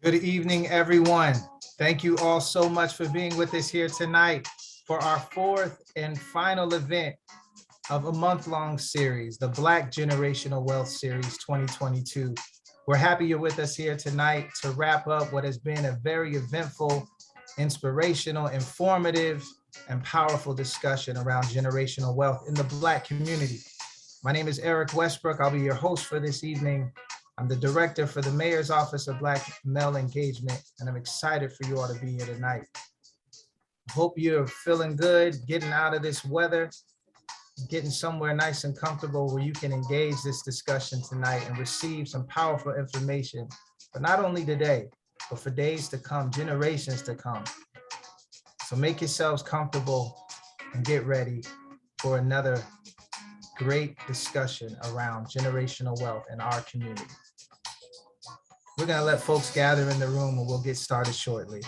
Good evening, everyone. Thank you all so much for being with us here tonight for our fourth and final event of a month-long series, the Black Generational Wealth Series 2022. We're happy you're with us here tonight to wrap up what has been a very eventful, inspirational, informative, and powerful discussion around generational wealth in the Black community. My name is Eric Westbrook. I'll be your host for this evening. I'm the director for the Mayor's Office of Black Male Engagement, and I'm excited for you all to be here tonight. Hope you're feeling good, getting out of this weather, getting somewhere nice and comfortable where you can engage this discussion tonight and receive some powerful information, but not only today, but for days to come, generations to come. So make yourselves comfortable and get ready for another great discussion around generational wealth in our community. We're going to let folks gather in the room and we'll get started shortly.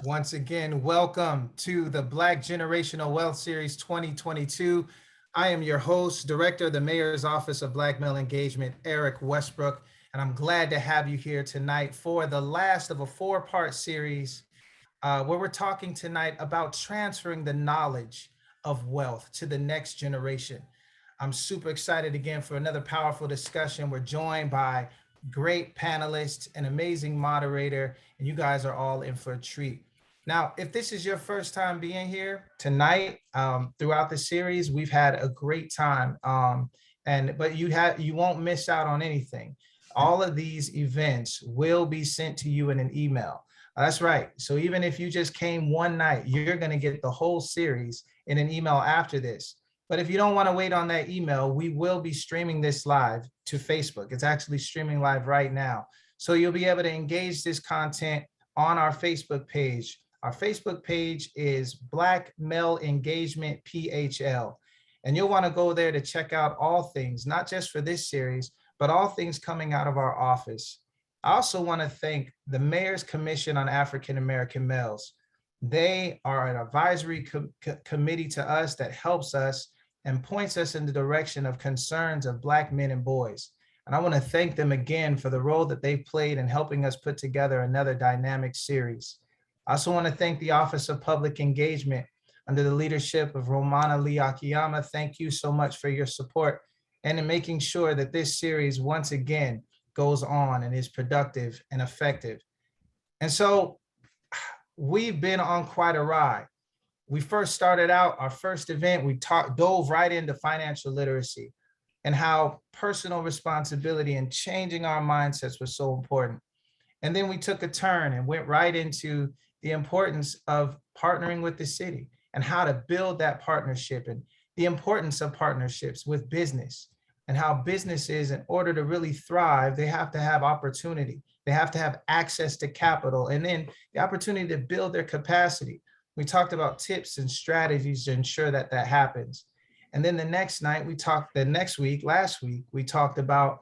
Once again, welcome to the Black Generational Wealth Series 2022. I am your host, Director of the Mayor's Office of Black Male Engagement, Eric Westbrook, and I'm glad to have you here tonight for the last of a four-part series where we're talking tonight about transferring the knowledge of wealth to the next generation. I'm super excited again for another powerful discussion. We're joined by great panelists, an amazing moderator, and you guys are all in for a treat. Now, if this is your first time being here tonight, throughout the series, we've had a great time, but you won't miss out on anything. All of these events will be sent to you in an email. That's right. So even if you just came one night, you're going to get the whole series in an email after this. But if you don't want to wait on that email, we will be streaming this live to Facebook. It's actually streaming live right now. So you'll be able to engage this content on our Facebook page. Our Facebook page is Black Male Engagement PHL. And you'll want to go there to check out all things, not just for this series, but all things coming out of our office. I also want to thank the Mayor's Commission on African American Males. They are an advisory committee to us that helps us and points us in the direction of concerns of Black men and boys. And I want to thank them again for the role that they played in helping us put together another dynamic series. I also want to thank the Office of Public Engagement under the leadership of Romana Lee Akiyama. Thank you so much for your support and in making sure that this series once again goes on and is productive and effective. And so we've been on quite a ride. We first started out our first event, we dove right into financial literacy and how personal responsibility and changing our mindsets was so important. And then we took a turn and went right into the importance of partnering with the city and how to build that partnership and the importance of partnerships with business and how businesses, in order to really thrive, they have to have opportunity. They have to have access to capital and then the opportunity to build their capacity. We talked about tips and strategies to ensure that that happens. And then the next week, last week, we talked about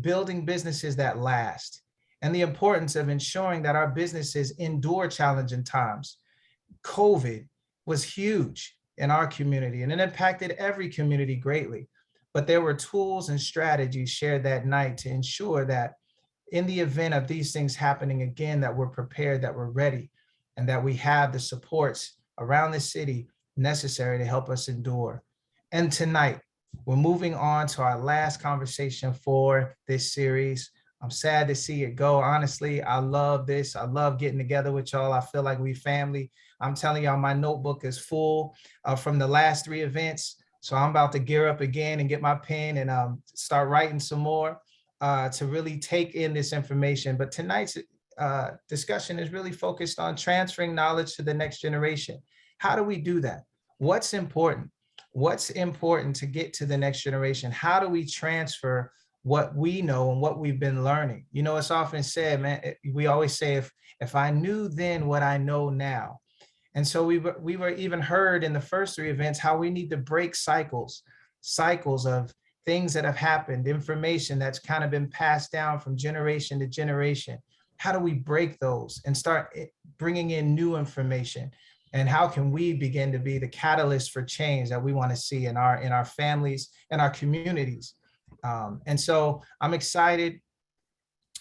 building businesses that last and the importance of ensuring that our businesses endure challenging times. COVID was huge in our community and it impacted every community greatly. But there were tools and strategies shared that night to ensure that in the event of these things happening again, that we're prepared, that we're ready, and that we have the supports around the city necessary to help us endure. And tonight, we're moving on to our last conversation for this series. I'm sad to see it go. Honestly, I love this. I love getting together with y'all. I feel like we family. I'm telling y'all, my notebook is full from the last 3 events. So I'm about to gear up again and get my pen and start writing some more to really take in this information. But tonight's discussion is really focused on transferring knowledge to the next generation. How do we do that? What's important? What's important to get to the next generation? How do we transfer what we know and what we've been learning? You know, it's often said, man, we always say, if I knew then what I know now. And so we were even heard in the first 3 events how we need to break cycles of things that have happened, information that's kind of been passed down from generation to generation. How do we break those and start bringing in new information? And how can we begin to be the catalyst for change that we want to see in our families and our communities? And so I'm excited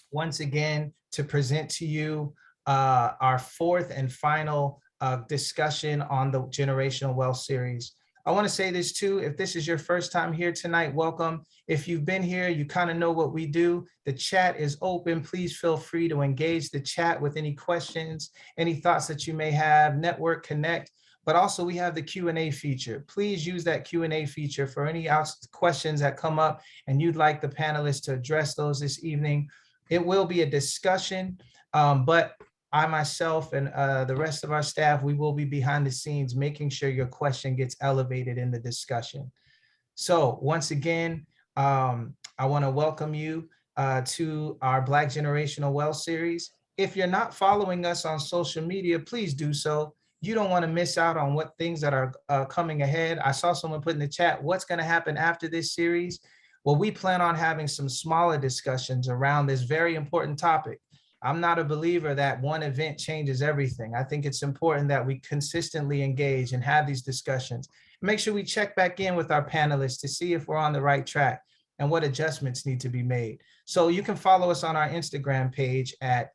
once again to present to you our 4th and final discussion on the Generational Wealth series. I want to say this too, if this is your first time here tonight, welcome. If you've been here, you kind of know what we do. The chat is open. Please feel free to engage the chat with any questions, any thoughts that you may have, network, connect, but also we have the Q&A feature. Please use that Q&A feature for any questions that come up and you'd like the panelists to address those this evening. It will be a discussion, but I myself and the rest of our staff, we will be behind the scenes making sure your question gets elevated in the discussion. So once again, I want to welcome you to our Black Generational Wealth series. If you're not following us on social media, please do so. You don't want to miss out on what things that are coming ahead. I saw someone put in the chat, what's going to happen after this series? Well, we plan on having some smaller discussions around this very important topic. I'm not a believer that one event changes everything. I think it's important that we consistently engage and have these discussions. Make sure we check back in with our panelists to see if we're on the right track and what adjustments need to be made. So you can follow us on our Instagram page at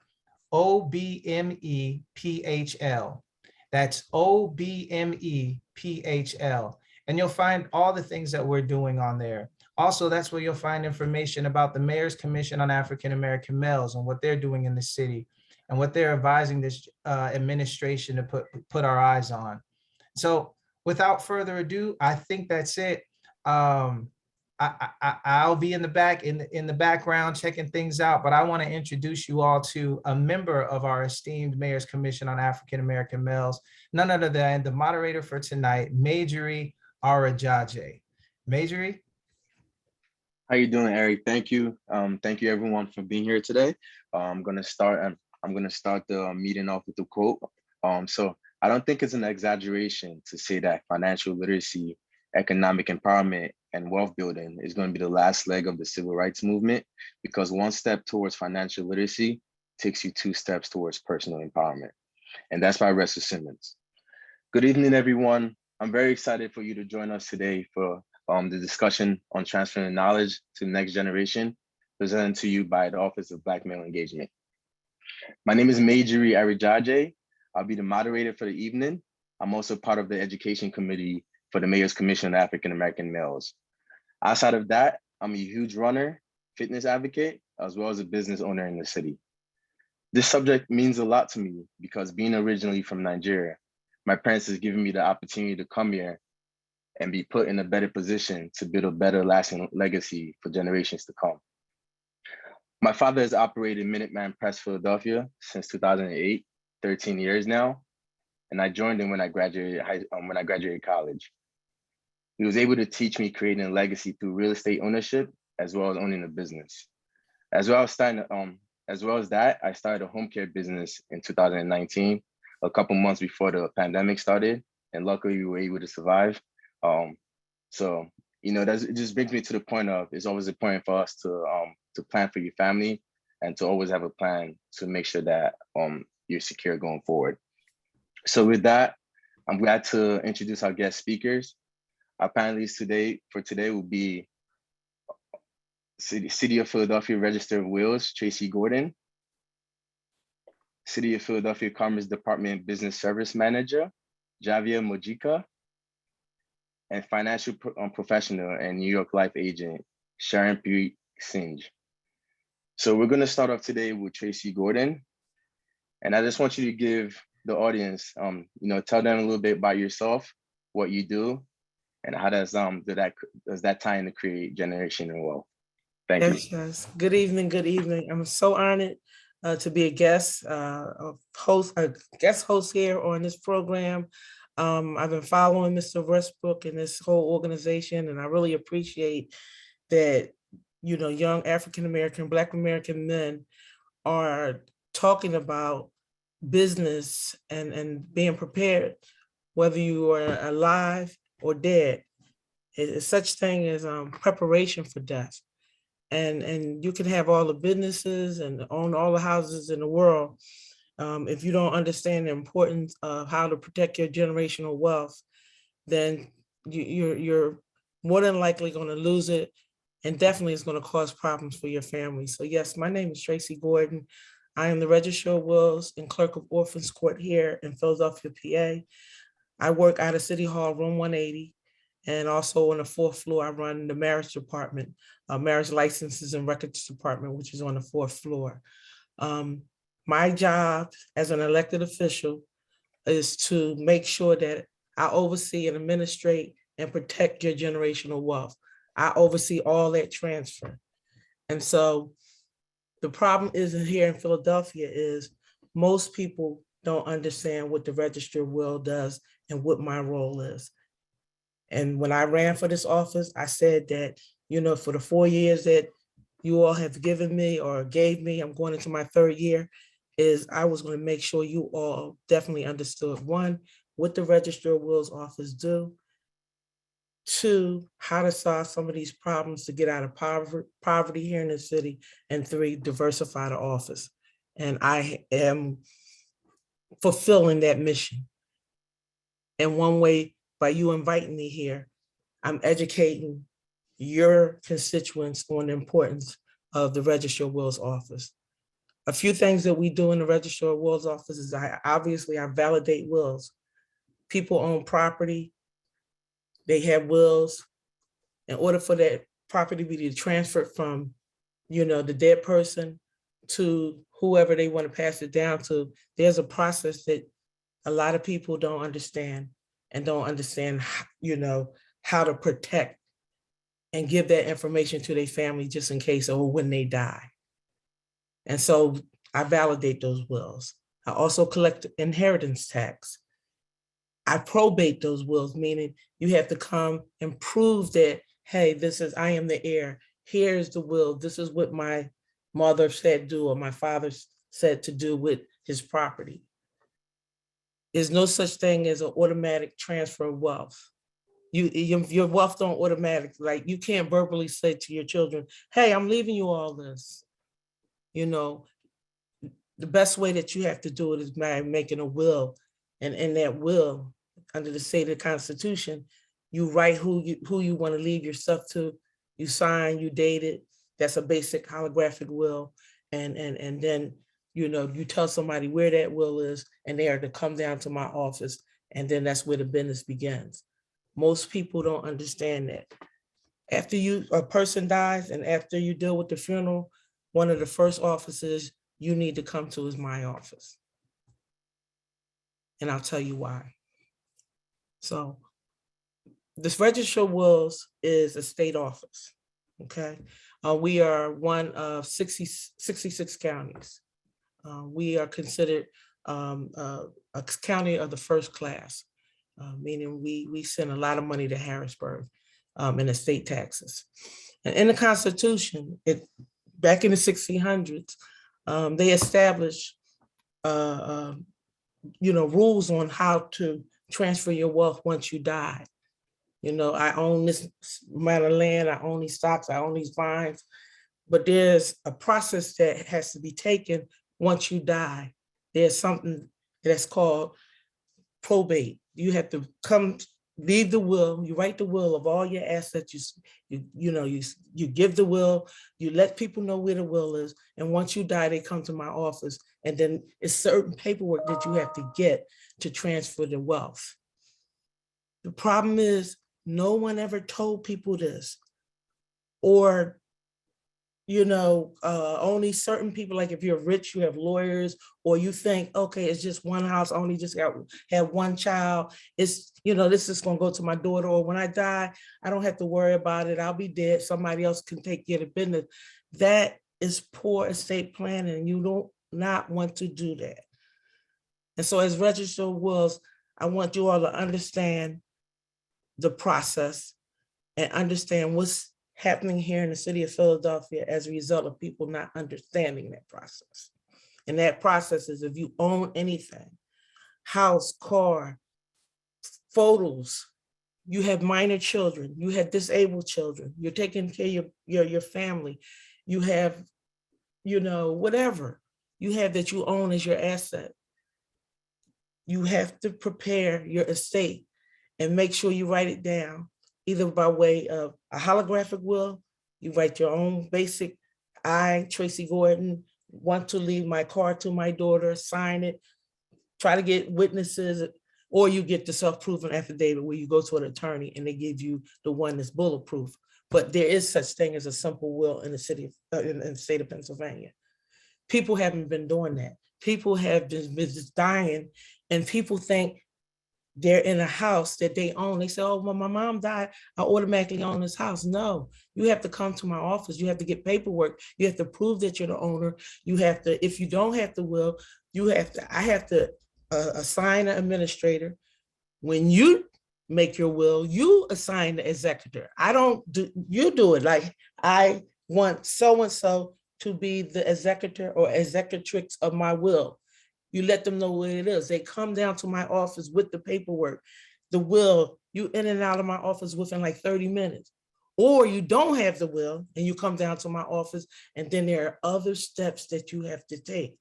OBMEPHL. That's OBMEPHL. And you'll find all the things that we're doing on there. Also, that's where you'll find information about the Mayor's Commission on African American Males and what they're doing in the city and what they're advising this administration to put our eyes on. So without further ado, I think that's it. I'll be in the background checking things out, but I want to introduce you all to a member of our esteemed Mayor's Commission on African American Males, none other than the moderator for tonight, Majorie Arajaje. Majorie? How you doing, Eric? Thank you. Thank you everyone for being here today. I'm gonna start the meeting off with a quote. So I don't think it's an exaggeration to say that financial literacy, economic empowerment, and wealth building is going to be the last leg of the civil rights movement, because one step towards financial literacy takes you 2 steps towards personal empowerment. And that's by Russell Simmons. Good evening, everyone. I'm very excited for you to join us today for the discussion on transferring knowledge to the next generation, presented to you by the Office of Black Male Engagement. My name is Majorie Arajaje. I'll be the moderator for the evening. I'm also part of the education committee for the Mayor's Commission on African American Males. Outside of that, I'm a huge runner, fitness advocate, as well as a business owner in the city. This subject means a lot to me because being originally from Nigeria, my parents has given me the opportunity to come here and be put in a better position to build a better lasting legacy for generations to come. My father has operated Minuteman Press Philadelphia since 2008, 13 years now, and I joined him when I graduated college. He was able to teach me creating a legacy through real estate ownership as well as owning a business. As well as that, I started a home care business in 2019, a couple months before the pandemic started, and luckily we were able to survive. So it just brings me to the point of it's always important for us to plan for your family and to always have a plan to make sure that you're secure going forward. So with that, I'm glad to introduce our guest speakers. Our panelists today will be City of Philadelphia Register of Wills, Tracy Gordon, City of Philadelphia Commerce Department Business Service Manager, Javier Mujica, and financial professional and New York Life agent, Sharon P. Singe. So we're gonna start off today with Tracy Gordon. And I just want you to give the audience, tell them a little bit about yourself, what you do, and how does that tie in to create generational wealth? Thank you. Yes. Good evening. Good evening. I'm so honored to be a guest host here on this program. I've been following Mr. Westbrook and this whole organization, and I really appreciate that, young African American, Black American men are talking about business and being prepared, whether you are alive or dead. It's such thing as preparation for death. And you can have all the businesses and own all the houses in the world. If you don't understand the importance of how to protect your generational wealth, then you're more than likely going to lose it, and definitely it's going to cause problems for your family. So yes, my name is Tracy Gordon. I am the Registrar of Wills and Clerk of Orphans Court here in Philadelphia, PA. I work out of City Hall, room 180. And also on the 4th floor, I run the marriage department, marriage licenses and records department, which is on the 4th floor. My job as an elected official is to make sure that I oversee and administrate and protect your generational wealth. I oversee all that transfer. And so the problem isn't here in Philadelphia is most people don't understand what the Register of Will does and what my role is. And when I ran for this office, I said that, for the 4 years that you all have given me or gave me, I'm going into my 3rd year, is I was going to make sure you all definitely understood, 1, what the Register of Wills office do, 2, how to solve some of these problems to get out of poverty here in the city, and 3, diversify the office. And I am fulfilling that mission. And one way, by you inviting me here, I'm educating your constituents on the importance of the Register of Wills office. A few things that we do in the Register of Wills office is I validate wills. People own property, they have wills. In order for that property to be transferred from, the dead person to whoever they want to pass it down to, there's a process that a lot of people don't understand. And don't understand, how to protect and give that information to their family just in case or when they die. And so I validate those wills. I also collect inheritance tax. I probate those wills, meaning you have to come and prove that, hey, I am the heir. Here's the will. This is what my mother said do or my father said to do with his property. There's no such thing as an automatic transfer of wealth. Your wealth don't automatic, like you can't verbally say to your children, hey, I'm leaving you all this. The best way that you have to do it is by making a will. And in that will, under the state of the Constitution, you write who you want to leave your stuff to, you sign, you date it. That's a basic holographic will. And then you tell somebody where that will is, and they are to come down to my office And then that's where the business begins. Most people don't understand that. After a person dies and after you deal with the funeral, one of the first offices you need to come to is my office. And I'll tell you why. So this Register of Wills is a state office, okay? We are one of 66 counties. We are considered a county of the first class, meaning we send a lot of money to Harrisburg in the state taxes. And in the Constitution, back in the 1600s, they established rules on how to transfer your wealth once you die. I own this amount of land, I own these stocks, I own these vines, but there's a process that has to be taken once you die. There's something that's called probate. You have to leave the will, you write the will of all your assets, you give the will, you let people know where the will is, and once you die, they come to my office, and then it's certain paperwork that you have to get to transfer the wealth. The problem is, no one ever told people this, or only certain people, like if you're rich, you have lawyers, or you think, okay, it's just one house, I only just have one child. It's, this is going to go to my daughter, or when I die, I don't have to worry about it. I'll be dead. Somebody else can take care of the business. That is poor estate planning, and you don't not want to do that. And so as Register of Wills, I want you all to understand the process and understand what's happening here in the city of Philadelphia as a result of people not understanding that process. And that process is, if you own anything, house, car, photos, you have minor children, you have disabled children, you're taking care of your family, you have, whatever you have that you own as your asset, you have to prepare your estate and make sure you write it down, either by way of a holographic will. You write your own basic, I, Tracy Gordon, want to leave my car to my daughter, sign it, try to get witnesses, or you get the self-proven affidavit where you go to an attorney and they give you the one that's bulletproof. But there is such thing as a simple will in the city, in the state of Pennsylvania. People haven't been doing that. People have been just dying, and people think they're in a house that they own. They say, oh, when my mom died, I automatically own this house. No, you have to come to my office. You have to get paperwork. You have to prove that you're the owner. You have to, if you don't have the will, I have to assign an administrator. When you make your will, you assign the executor. You do it. Like, I want so-and-so to be the executor or executrix of my will. You let them know what it is. They come down to my office with the paperwork, the will. You in and out of my office within like 30 minutes. Or you don't have the will and you come down to my office, and then there are other steps that you have to take.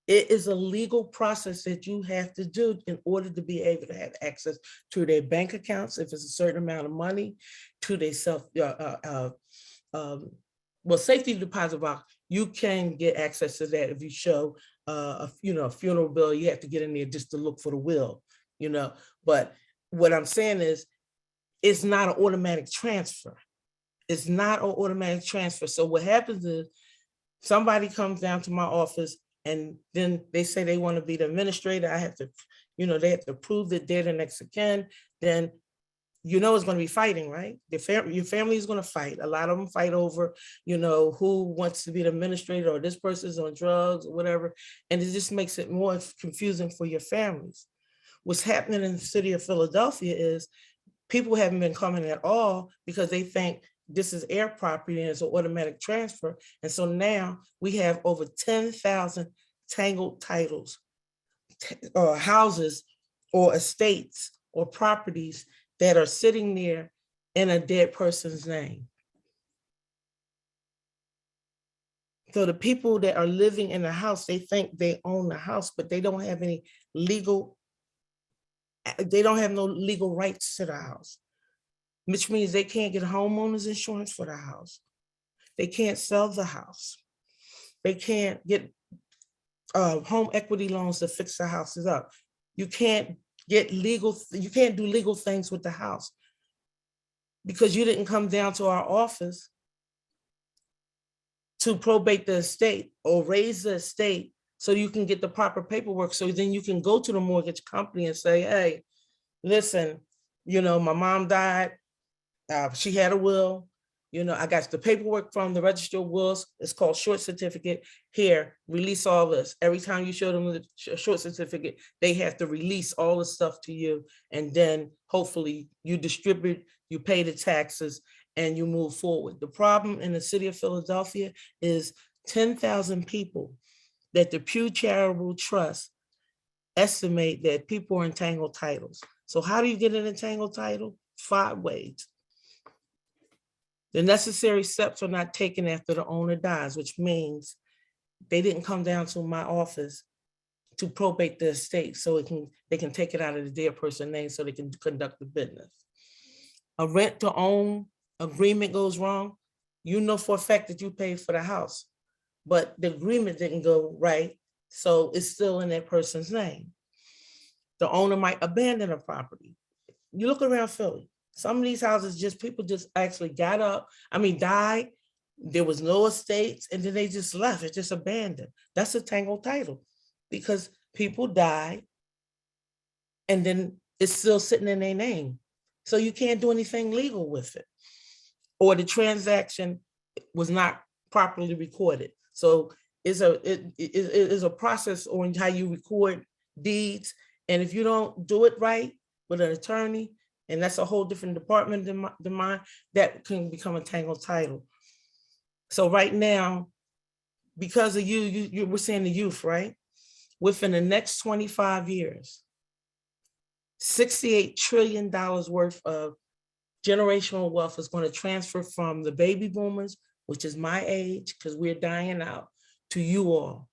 It is a legal process that you have to do in order to be able to have access to their bank accounts, if it's a certain amount of money, to their safety deposit box. You can get access to that if you show a funeral bill. You have to get in there just to look for the will, But what I'm saying is, it's not an automatic transfer. It's not an automatic transfer. So what happens is, somebody comes down to my office, and then they say they want to be the administrator. I have to, they have to prove that they're the next of kin. Then it's going to be fighting, right? Your family is going to fight. A lot of them fight over, who wants to be the administrator, or this person's on drugs or whatever. And it just makes it more confusing for your families. What's happening in the city of Philadelphia is people haven't been coming at all because they think this is air property and it's an automatic transfer. And so now we have over 10,000 tangled titles, or houses or estates or properties that are sitting there in a dead person's name. So the people that are living in the house, they think they own the house, but they don't have no legal rights to the house, which means they can't get homeowners insurance for the house. They can't sell the house. They can't get home equity loans to fix the houses up. You can't get legal, you can't do legal things with the house because you didn't come down to our office to probate the estate or raise the estate so you can get the proper paperwork. So then you can go to the mortgage company and say, hey, listen, my mom died. She had a will. I got the paperwork from the register of wills. It's called short certificate. Here, release all this. Every time you show them the short certificate, they have to release all the stuff to you. And then hopefully you distribute, you pay the taxes, and you move forward. The problem in the city of Philadelphia is 10,000 people that the Pew Charitable Trust estimate that people are entangled titles. So how do you get an entangled title? 5 ways. The necessary steps are not taken after the owner dies, which means they didn't come down to my office to probate the estate so they can take it out of the dead person's name so they can conduct the business. A rent to own agreement goes wrong, for a fact that you paid for the house, but the agreement didn't go right, so it's still in that person's name. The owner might abandon a property. You look around Philly, some of these houses, people just actually died. There was no estates, and then they just left. It's just abandoned. That's a tangled title because people die, and then it's still sitting in their name. So you can't do anything legal with it. Or the transaction was not properly recorded. So it is a process on how you record deeds. And if you don't do it right with an attorney, and that's a whole different department than mine, that can become a tangled title. So right now, because of you we're saying the youth, right? Within the next 25 years, $68 trillion worth of generational wealth is going to transfer from the baby boomers, which is my age, because we're dying out, to you all.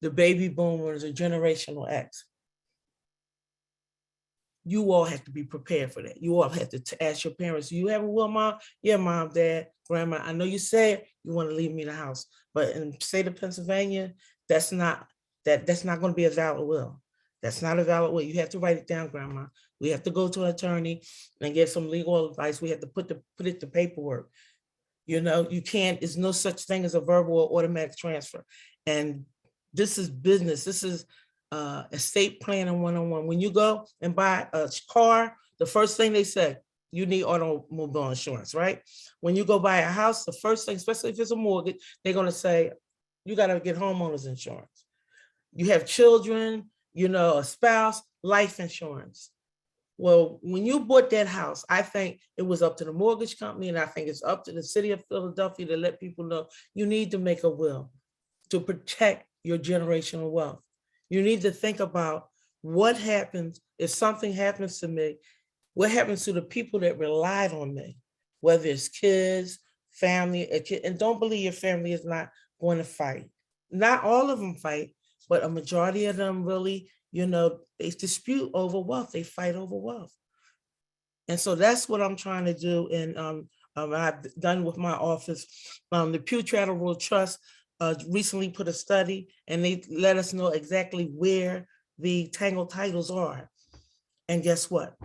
The baby boomers are generational X. You all have to be prepared for that. You all have to ask your parents, you have a will, mom? Yeah, mom, dad, grandma. I know you said you want to leave me the house, but in the state of Pennsylvania, that's not going to be a valid will. That's not a valid will. You have to write it down, grandma. We have to go to an attorney and get some legal advice. We have to put it to paperwork. You can't, there's no such thing as a verbal or automatic transfer. And this is business. This is estate planning 101. When you go and buy a car, the first thing they say, you need automobile insurance, right? When you go buy a house, the first thing, especially if it's a mortgage, they're going to say, you got to get homeowners insurance. You have children, a spouse, life insurance. Well, when you bought that house, I think it was up to the mortgage company, and I think it's up to the city of Philadelphia to let people know you need to make a will to protect your generational wealth. You need to think about what happens if something happens to me, what happens to the people that relied on me, whether it's kids, family, and don't believe your family is not going to fight. Not all of them fight, but a majority of them really, they dispute over wealth. They fight over wealth. And so that's what I'm trying to do. And I've done with my office. The Pew Charitable Trust recently put a study, and they let us know exactly where the tangled titles are. And guess what?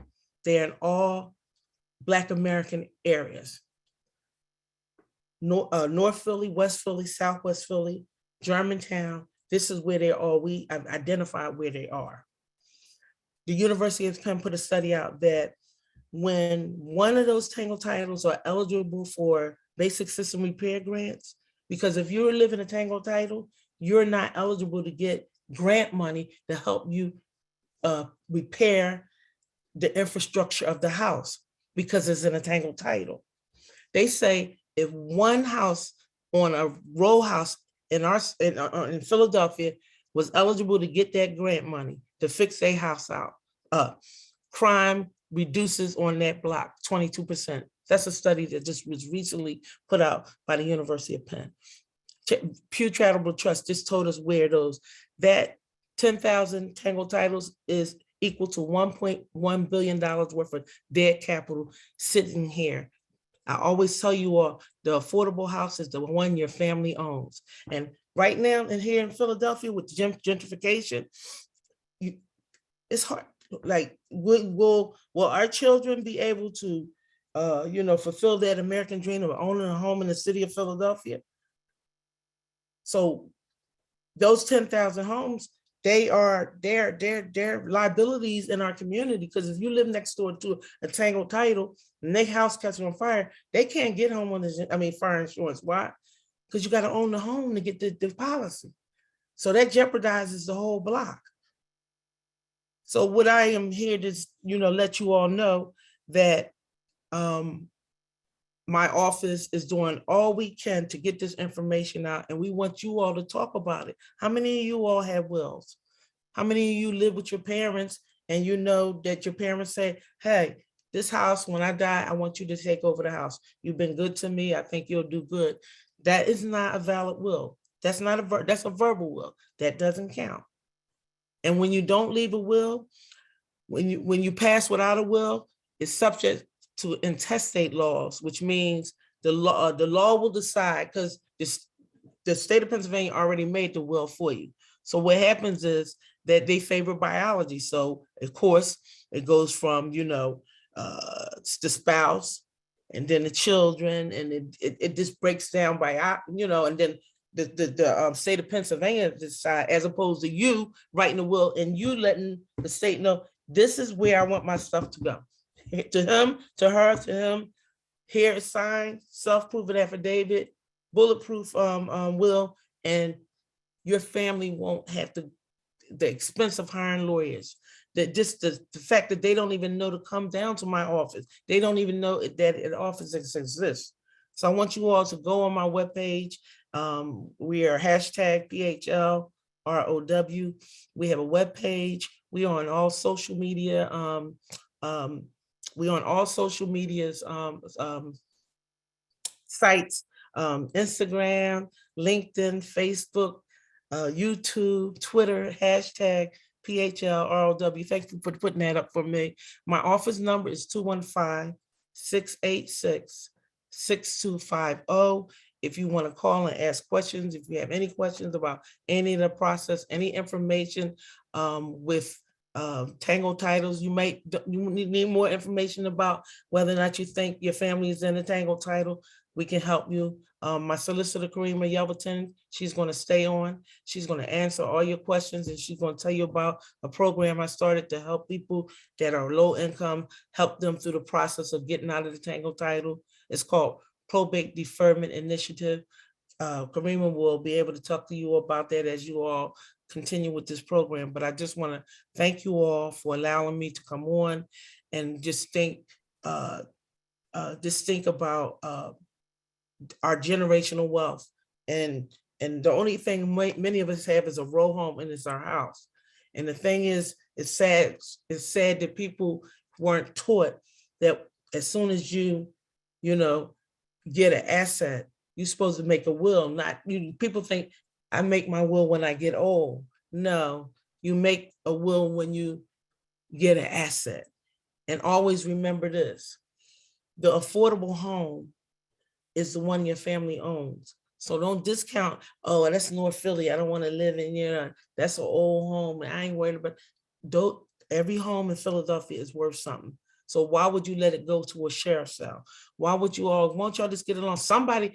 They're in all Black American areas. North Philly, West Philly, Southwest Philly, Germantown. This is where they are. We have identified where they are. The University of Penn put a study out that when one of those tangled titles are eligible for basic system repair grants, because if you're living a tangled title, you're not eligible to get grant money to help you repair the infrastructure of the house because it's in a tangled title. They say if one house on a row house in Philadelphia was eligible to get that grant money to fix their house out, crime reduces on that block 22%. That's a study that just was recently put out by the University of Penn. Pew Charitable Trust just told us where that 10,000 tangled titles is equal to $1.1 billion worth of dead capital sitting here. I always tell you all, the affordable house is the one your family owns. And right now, and here in Philadelphia with gentrification, it's hard. Like, will our children be able to, fulfill that American dream of owning a home in the city of Philadelphia? So those 10,000 homes, they are their liabilities in our community. Because if you live next door to a Tangled Title and their house catches on fire, they can't get fire insurance. Why? Because you got to own the home to get the policy. So that jeopardizes the whole block. So what I am here to, let you all know that my office is doing all we can to get this information out, and we want you all to talk about it. How many of you all have wills? How many of you live with your parents and you know that your parents say, hey, this house, when I die, I want you to take over the house. You've been good to me. I think you'll do good. That is not a valid will. That's a verbal will. That doesn't count. And when you don't leave a will, when you pass without a will, it's subject to intestate laws, which means the law will decide, because the state of Pennsylvania already made the will for you. So what happens is that they favor biology. So of course it goes from the spouse, and then the children, and it just breaks down by and then the state of Pennsylvania decide, as opposed to you writing the will and you letting the state know, this is where I want my stuff to go. To him, to her, to him. Here is signed, self-proven affidavit, bulletproof will, and your family won't have the expense of hiring lawyers. That just the fact that they don't even know to come down to my office. They don't even know that an office exists. So I want you all to go on my webpage. We are #PHLROW. We have a webpage. We are on all social media. We on all social medias sites, Instagram, LinkedIn, Facebook, YouTube, Twitter, #PHLROW. Thank you for putting that up for me. My office number is 215-686-6250. If you want to call and ask questions, if you have any questions about any of the process, any information with Tangled Titles, you need more information about whether or not you think your family is in a Tangled Title, we can help you. My solicitor, Karima Yelverton, she's going to stay on. She's going to answer all your questions, and she's going to tell you about a program I started to help people that are low income, help them through the process of getting out of the Tangled Title. It's called Probate Deferment Initiative. Karima will be able to talk to you about that as you all continue with this program. But I just want to thank you all for allowing me to come on and just think about our generational wealth. And the only thing many of us have is a row home, and it's our house. And the thing is, it's sad that people weren't taught that as soon as you get an asset, you're supposed to make a will. People think I make my will when I get old. No, you make a will when you get an asset. And always remember this: the affordable home is the one your family owns. So don't discount, oh, that's North Philly, I don't want to live in, that's an old home, and I ain't worried about. Every home in Philadelphia is worth something. So why would you let it go to a sheriff's sale? Won't y'all just get along? Somebody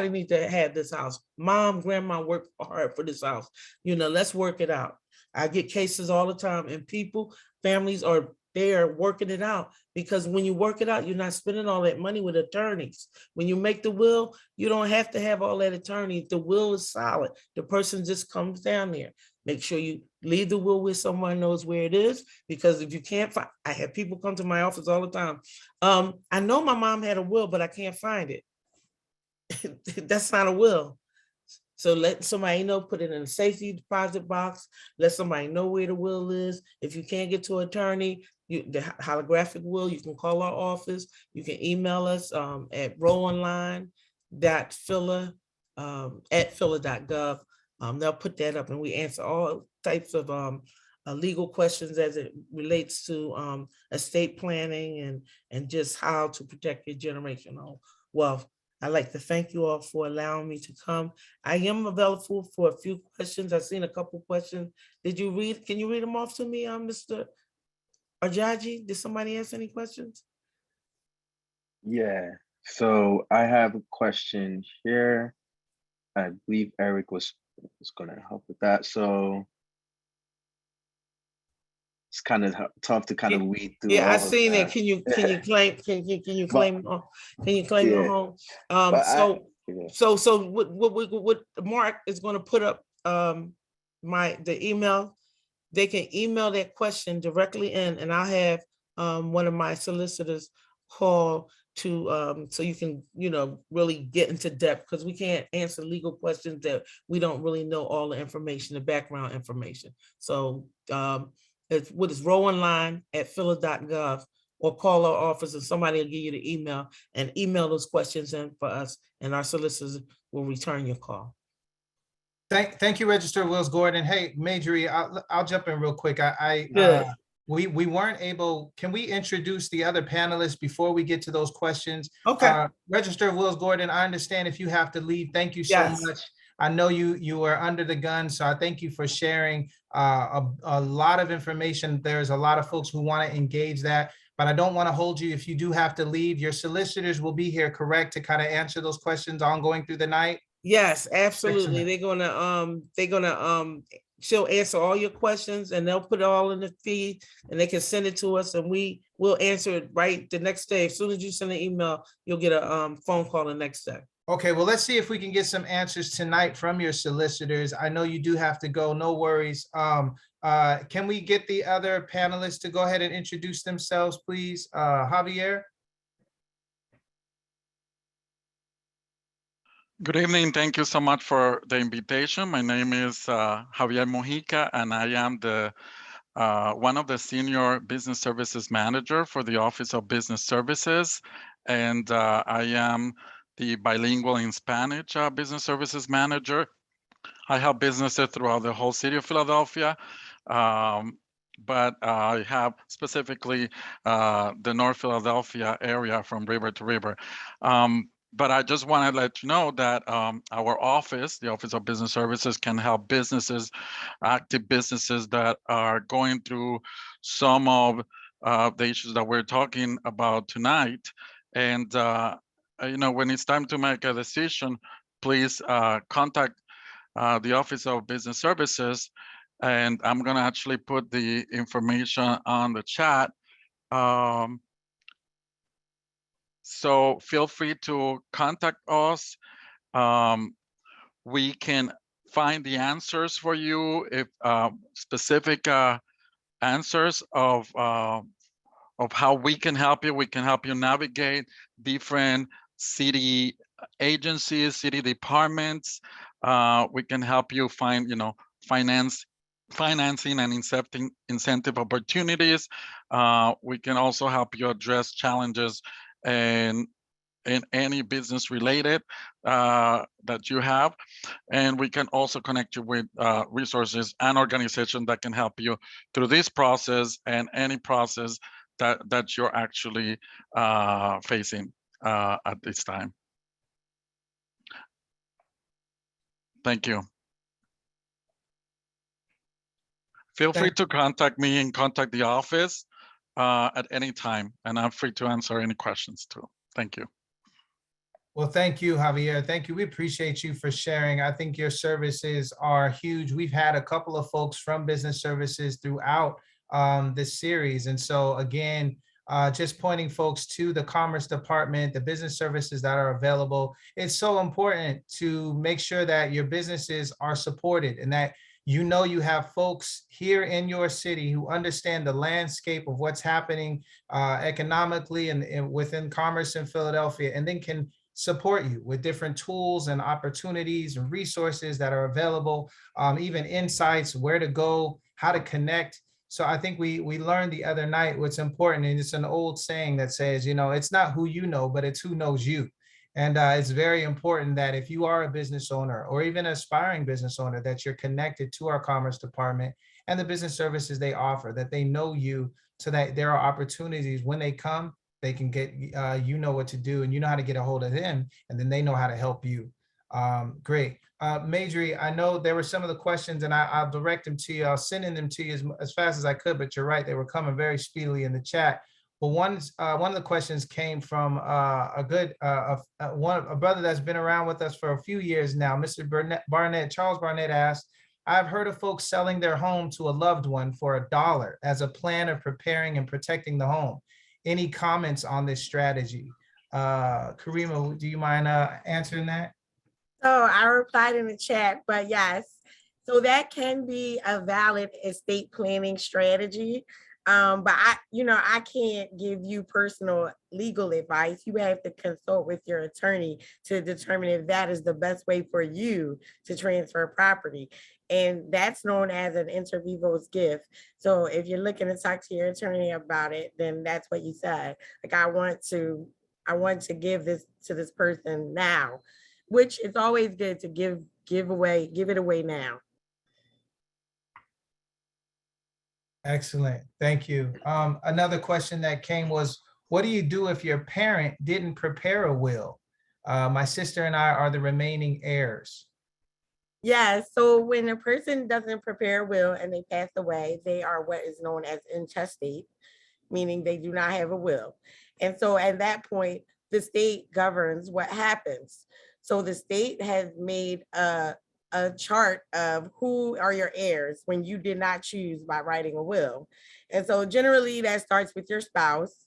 need to have this house. Mom, grandma worked hard for this house. Let's work it out. I get cases all the time, and families are there working it out, because when you work it out, you're not spending all that money with attorneys. When you make the will, you don't have to have all that attorney. The will is solid. The person just comes down there. Make sure you leave the will where someone knows where it is, because if you can't find, I have people come to my office all the time. I know my mom had a will, but I can't find it. That's not a will. So let somebody know, put it in a safety deposit box, let somebody know where the will is. If you can't get to an attorney, the holographic will, you can call our office. You can email us at rowonline.phila@phila.gov. They'll put that up, and we answer all types of legal questions as it relates to estate planning and just how to protect your generational wealth. I'd like to thank you all for allowing me to come. I am available for a few questions. I've seen a couple questions. Can you read them off to me, Mr. Ajaji, did somebody ask any questions? Yeah. So I have a question here. I believe Eric was going to help with that. So it's kind of tough to kind of weed through Yeah, I all of seen it. that. Can you claim But your yeah, home? but yeah. So what Mark is going to put up the email. They can email that question directly in, and I'll have one of my solicitors call to so you can really get into depth, because we can't answer legal questions that we don't really know all the information, the background information. So it's what is rowanline@phila.gov, or call our office and somebody will give you the email, and email those questions in for us, and our solicitors will return your call. Thank you, Register Wills Gordon. Hey, Majorie, I'll jump in real quick. Good. We weren't able, can we introduce the other panelists before we get to those questions? Okay. Register Wills Gordon, I understand if you have to leave. Thank you so Yes. much. I know you were under the gun, so I thank you for sharing a lot of information. There's a lot of folks who want to engage that, but I don't want to hold you if you do have to leave. Your solicitors will be here, correct, to kind of answer those questions ongoing through the night? Yes, absolutely. Excellent. They're gonna she'll answer all your questions, and they'll put it all in the feed, and they can send it to us, and we will answer it right the next day. As soon as you send an email, you'll get a phone call the next day. Okay, well, let's see if we can get some answers tonight from your solicitors. I know you do have to go, no worries. Can we get the other panelists to go ahead and introduce themselves, please? Javier? Good evening. Thank you so much for the invitation. My name is Javier Mujica, and I am the one of the senior business services manager for the Office of Business Services, and I am the bilingual in Spanish business services manager. I have businesses throughout the whole city of Philadelphia, but I have specifically the North Philadelphia area from river to river. But I just want to let you know that our office, the Office of Business Services, can help businesses, active businesses that are going through some of the issues that we're talking about tonight. And when it's time to make a decision, please contact the Office of Business Services, and I'm going to actually put the information on the chat. So feel free to contact us. We can find the answers for you, if specific answers of how we can help you. We can help you navigate different city agencies, city departments. We can help you find, financing and incentive opportunities. We can also help you address challenges in any business related that you have. And we can also connect you with resources and organizations that can help you through this process and any process that you're actually facing at this time. Thank you. Feel free to contact me and contact the office at any time, and I'm free to answer any questions too. Thank you. Well, thank you, Javier. Thank you. We appreciate you for sharing. I think your services are huge. We've had a couple of folks from business services throughout this series. And so again, just pointing folks to the Commerce Department, the business services that are available. It's so important to make sure that your businesses are supported and that you have folks here in your city who understand the landscape of what's happening economically and within commerce in Philadelphia, and then can support you with different tools and opportunities and resources that are available, even insights, where to go, how to connect. So I think we learned the other night what's important, and it's an old saying that says, it's not who you know, but it's who knows you. And it's very important that if you are a business owner or even an aspiring business owner, that you're connected to our Commerce Department and the business services they offer, that they know you, so that there are opportunities when they come, they can get, what to do, and you know how to get a hold of them, and then they know how to help you. Great. Majorie, I know there were some of the questions and I'll direct them to you. I'll send them to you as fast as I could, but you're right, they were coming very speedily in the chat. But one of the questions came from a brother that's been around with us for a few years now, Mr. Charles Barnett asked, I've heard of folks selling their home to a loved one for $1 as a plan of preparing and protecting the home. Any comments on this strategy? Karima, do you mind answering that? So I replied in the chat, but yes, so that can be a valid estate planning strategy. But I can't give you personal legal advice. You have to consult with your attorney to determine if that is the best way for you to transfer property. And that's known as an inter vivos gift. So if you're looking to talk to your attorney about it, then that's what you said. Like, I want to give this to this person now, which is always good to give it away now. Excellent, thank you. Another question that came was, what do you do if your parent didn't prepare a will? My sister and I are the remaining heirs. Yeah, so when a person doesn't prepare a will and they pass away, they are what is known as intestate, meaning they do not have a will. And so at that point, the state governs what happens. So the state has made a chart of who are your heirs when you did not choose by writing a will. And so generally that starts with your spouse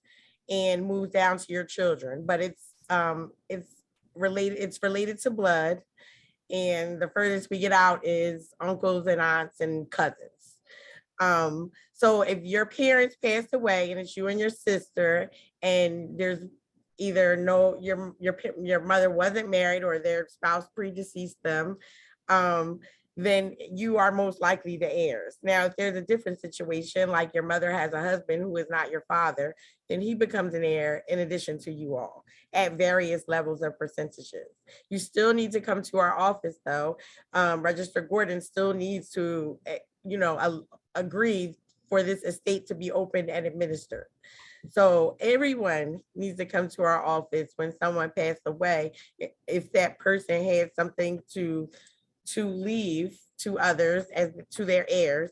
and moves down to your children, but it's related to blood. And the furthest we get out is uncles and aunts and cousins. So if your parents passed away and it's you and your sister, and there's either your mother wasn't married or their spouse predeceased them, then you are most likely the heirs. Now, if there's a different situation, like your mother has a husband who is not your father, then he becomes an heir in addition to you all at various levels of percentages. You still need to come to our office though. Register Gordon still needs to, agree for this estate to be opened and administered. So everyone needs to come to our office when someone passed away, if that person had something to leave to others as to their heirs,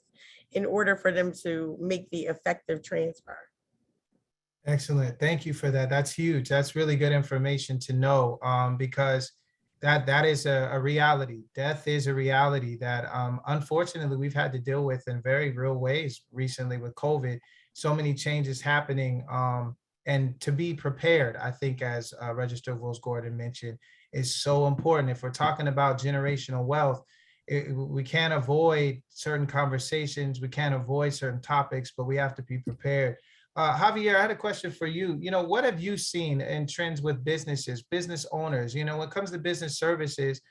in order for them to make the effective transfer. Excellent, thank you for that. That's huge. That's really good information to know, because that is a reality. Death is a reality that unfortunately we've had to deal with in very real ways recently with COVID. So many changes happening, and to be prepared, I think, as Register Wills Gordon mentioned, is so important. If we're talking about generational wealth, we can't avoid certain conversations, we can't avoid certain topics, but we have to be prepared. Javier, I had a question for you. What have you seen in trends with businesses, business owners? When it comes to business services,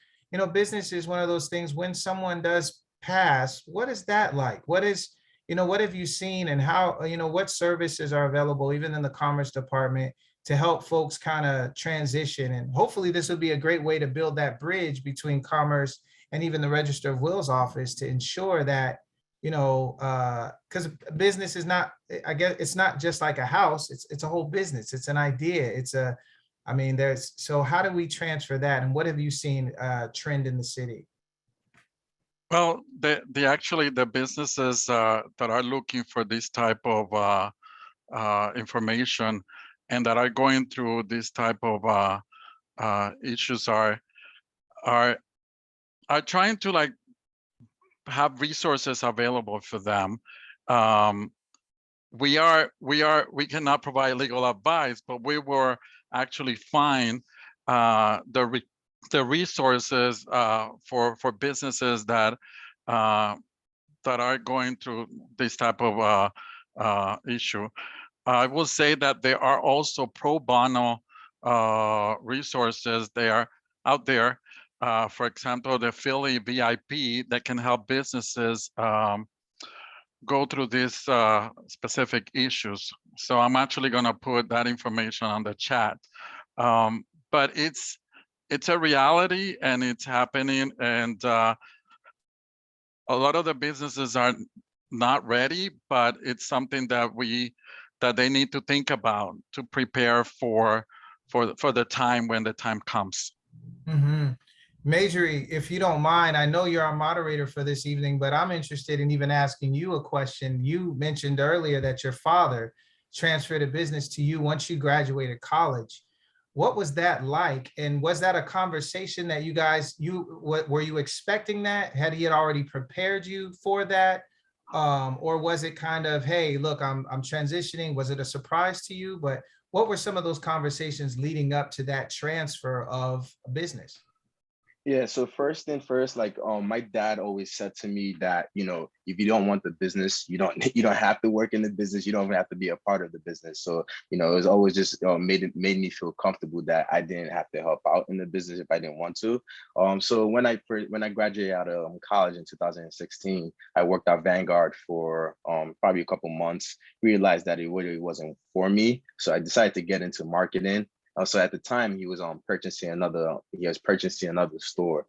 business is one of those things, when someone does pass, what is that like? What have you seen, and how, what services are available even in the Commerce Department to help folks kind of transition? And hopefully this would be a great way to build that bridge between Commerce and even the Register of Wills office to ensure that, because business is not, I guess it's not just like a house, it's a whole business, it's an idea, so how do we transfer that, and what have you seen trend in the city? Well, the businesses that are looking for this type of information and that are going through this type of issues are trying to have resources available for them. We cannot provide legal advice, but we were actually find the resources for businesses that are going through this type of issue. I will say that there are also pro bono resources. They are out there. For example, the Philly VIP that can help businesses go through these specific issues. So I'm actually going to put that information on the chat. But it's a reality and it's happening, and a lot of the businesses are not ready, but it's something that they need to think about to prepare for the time when the time comes. Mm-hmm. Majorie, if you don't mind, I know you're our moderator for this evening, but I'm interested in even asking you a question. You mentioned earlier that your father transferred a business to you once you graduated college. What was that like? And was that a conversation that you guys, were you expecting that? Had he already prepared you for that? Or was it kind of, hey, look, I'm transitioning. Was it a surprise to you? But what were some of those conversations leading up to that transfer of a business? Yeah, so first thing first, like my dad always said to me that, you know, if you don't want the business, you don't you don't have to work in the business, you don't even have to be a part of the business. So, you know, it was always just made me feel comfortable that I didn't have to help out in the business if I didn't want to. So when I graduated out of college in 2016, I worked at Vanguard for probably a couple months, realized that it really wasn't for me. So I decided to get into marketing. So at the time he was purchasing another store.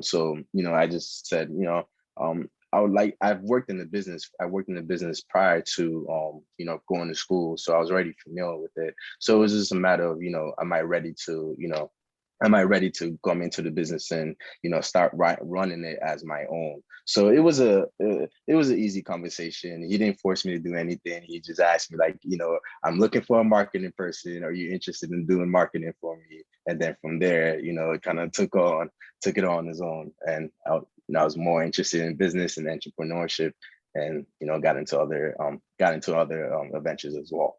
So you know, I just said, you know, I've worked in the business. I worked in the business prior to you know, going to school. So I was already familiar with it. So it was just a matter of, you know, am I ready to come into the business and, you know, start running it as my own? So it was an easy conversation. He didn't force me to do anything. He just asked me, like, you know, I'm looking for a marketing person. Are you interested in doing marketing for me? And then from there, you know, it kind of took it on his own. And you know, I was more interested in business and entrepreneurship, and, you know, got into other adventures as well.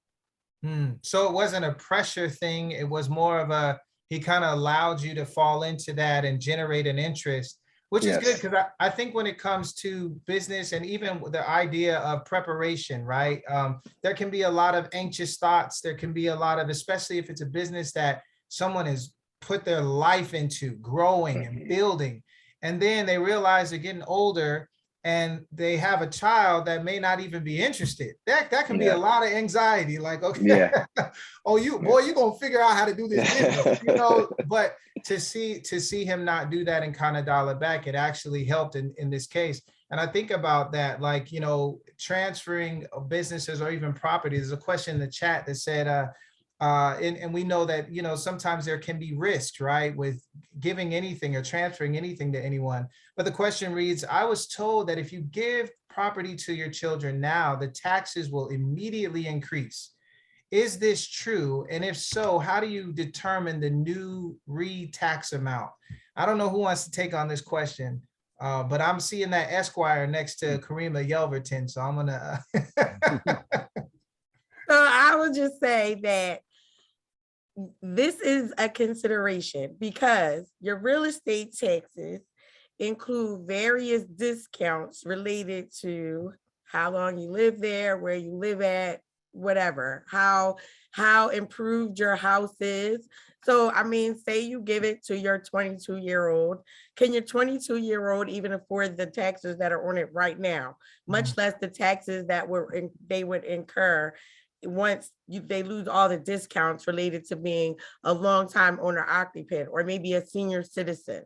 So it wasn't a pressure thing. It was more of a, he kind of allowed you to fall into that and generate an interest, which is good Yes. because I think when it comes to business and even the idea of preparation, right? There can be a lot of anxious thoughts. There can be a lot of, especially if it's a business that someone has put their life into growing and building. And then they realize they're getting older and they have a child that may not even be interested. That can be a Yeah. lot of anxiety. Like, okay, Yeah. oh, you gonna figure out how to do this business, you know. Yeah. But to see him not do that and kind of dial it back, it actually helped in this case. And I think about that, like, you know, transferring businesses or even property. There's a question in the chat that said, and we know that, you know, sometimes there can be risks, right, with giving anything or transferring anything to anyone. But the question reads, I was told that if you give property to your children now, the taxes will immediately increase. Is this true? And if so, how do you determine the new re-tax amount? I don't know who wants to take on this question, but I'm seeing that Esquire next to Karima Yelverton, so I'm gonna. So I would just say that this is a consideration because your real estate taxes include various discounts related to how long you live there, where you live at, whatever, how improved your house is. So, I mean, say you give it to your 22-year-old, can your 22-year-old even afford the taxes that are on it right now, much less the taxes that they would incur once they lose all the discounts related to being a long-time owner occupant or maybe a senior citizen.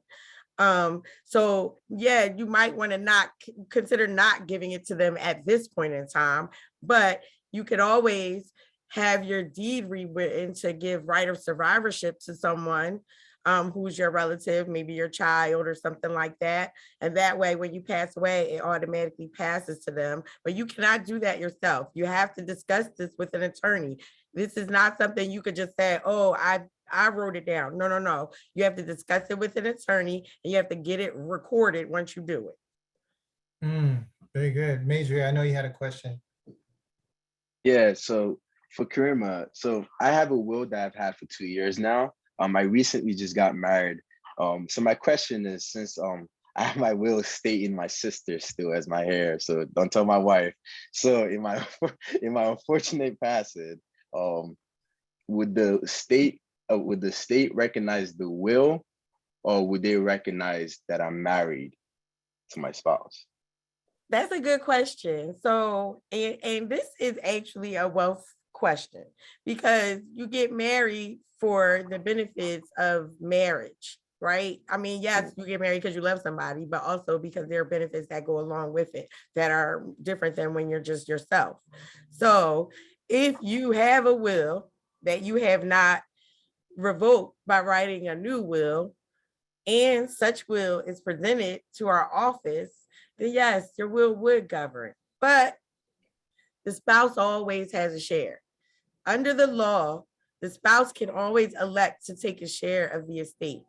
So yeah, you might want to not consider not giving it to them at this point in time, but you could always have your deed rewritten to give right of survivorship to someone who's your relative, maybe your child or something like that. And that way, when you pass away, it automatically passes to them. But you cannot do that yourself. You have to discuss this with an attorney. This is not something you could just say, oh, I wrote it down. No, no, no. You have to discuss it with an attorney and you have to get it recorded once you do it. Very good. Major, I know you had a question. Yeah, so for Karima, so I have a will that I've had for 2 years now. I recently just got married. So my question is, since I have my will stating my sister still as my heir, so don't tell my wife. So in my unfortunate passing, would the state recognize the will, or would they recognize that I'm married to my spouse? That's a good question. So, and this is actually a wealth question because you get married for the benefits of marriage, right? I mean, yes, you get married because you love somebody, but also because there are benefits that go along with it that are different than when you're just yourself. So, if you have a will that you have not revoked by writing a new will, and such will is presented to our office, then yes, your will would govern. But the spouse always has a share. Under the law, the spouse can always elect to take a share of the estate.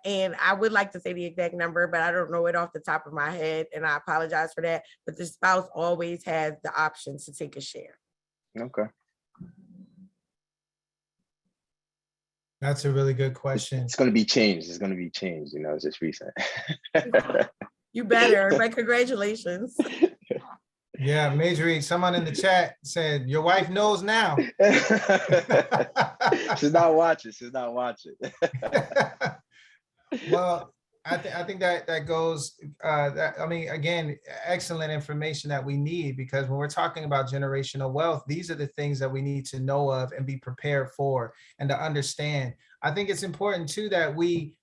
And I would like to say the exact number, but I don't know it off the top of my head, and I apologize for that. But the spouse always has the option to take a share. Okay. That's a really good question. It's going to be changed. It's going to be changed. You know, it's just recent. You better, but congratulations. Yeah, Majorie, someone in the chat said, your wife knows now. She's not watching. She's not watching. Well, I think that goes, I mean, again, excellent information that we need, because when we're talking about generational wealth, these are the things that we need to know of and be prepared for and to understand. I think it's important too that we,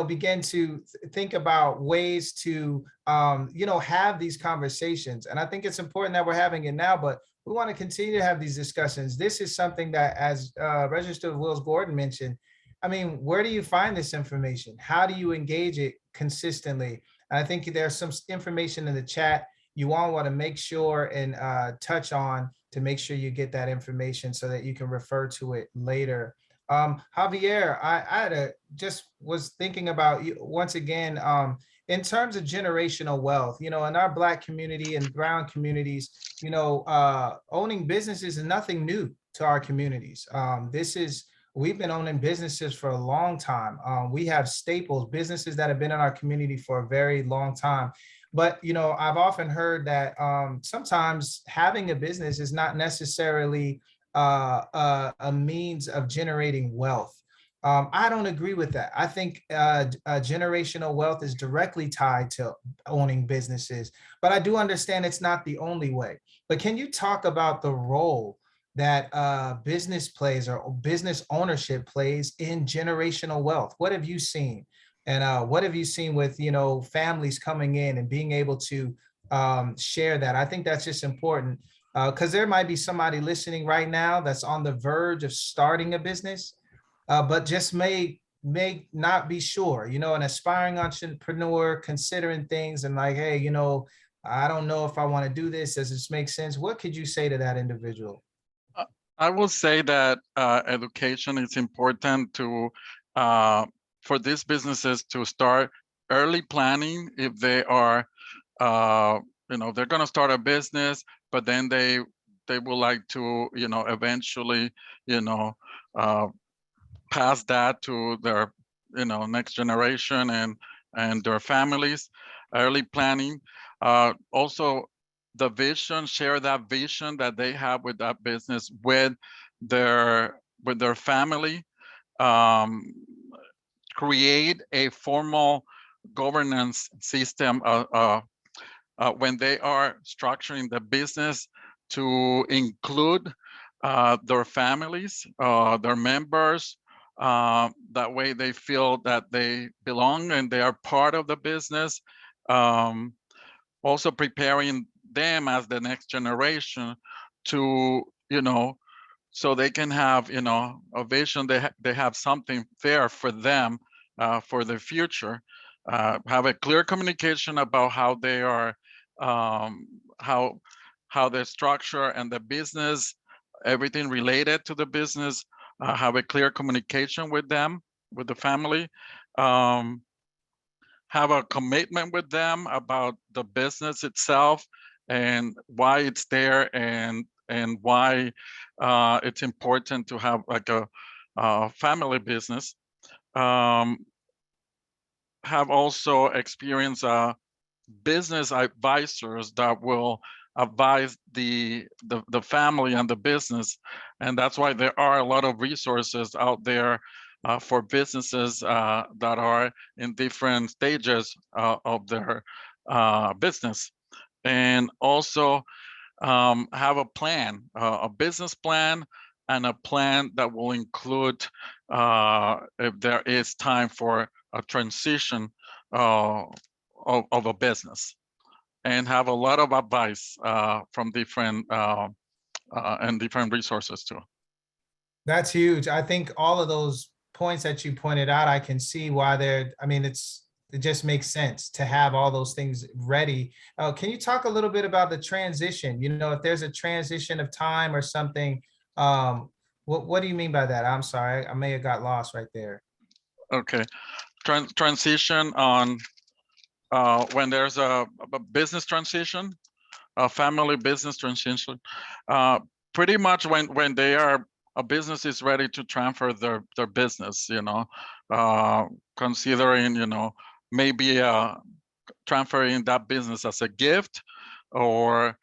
begin to think about ways to, have these conversations. And I think it's important that we're having it now, but we want to continue to have these discussions. This is something that, as Register of Wills Gordon mentioned, I mean, where do you find this information? How do you engage it consistently? And I think there's some information in the chat you all want to make sure and touch on to make sure you get that information so that you can refer to it later. Javier, I just was thinking about you once again, in terms of generational wealth, in our Black community and brown communities, owning businesses is nothing new to our communities. We've been owning businesses for a long time. We have staples, businesses that have been in our community for a very long time. But, I've often heard that sometimes having a business is not necessarily a means of generating wealth. I don't agree with that. I think generational wealth is directly tied to owning businesses, but I do understand it's not the only way. But can you talk about the role that business plays or business ownership plays in generational wealth? What have you seen? And what have you seen with, families coming in and being able to share that? I think that's just important because there might be somebody listening right now that's on the verge of starting a business, but just may not be sure, an aspiring entrepreneur considering things and like, hey, I don't know if I want to do this. Does this make sense? What could you say to that individual? I will say that education is important to for these businesses to start early planning if they are, they're going to start a business, but then they would like to, eventually, pass that to their, next generation and their families. Early planning, also the vision, share that vision that they have with that business with their family. Create a formal governance system when they are structuring the business to include their families, their members. That way they feel that they belong and they are part of the business. Also preparing them as the next generation to, so they can have, a vision, they have something there for them for the future. Have a clear communication about how they are, how the structure and the business, everything related to the business, have a clear communication with them, with the family. Have a commitment with them about the business itself and why it's there and why it's important to have like a family business. Have also experienced business advisors that will advise the family and the business, and that's why there are a lot of resources out there for businesses that are in different stages of their business. And also have a plan, a business plan, and a plan that will include if there is time for a transition of a business, and have a lot of advice from different and different resources too. That's huge. I think all of those points that you pointed out, I can see why I mean, it just makes sense to have all those things ready. Can you talk a little bit about the transition? You know, if there's a transition of time or something, what do you mean by that? I'm sorry, I may have got lost right there. Okay, transition on when there's a business transition, a family business transition. Pretty much when they are, a business is ready to transfer their business, you know, considering, you know, maybe transferring that business as a gift, or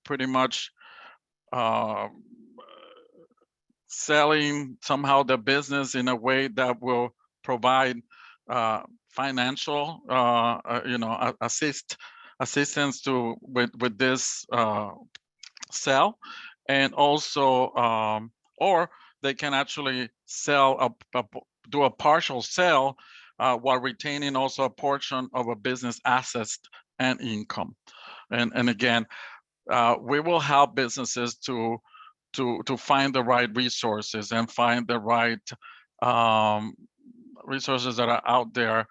pretty much selling somehow the business in a way that will provide financial, you know, assistance to with this sell, and also or they can actually sell do a partial sale while retaining also a portion of a business assets and income. And again, we will help businesses to find the right resources and find the right resources that are out there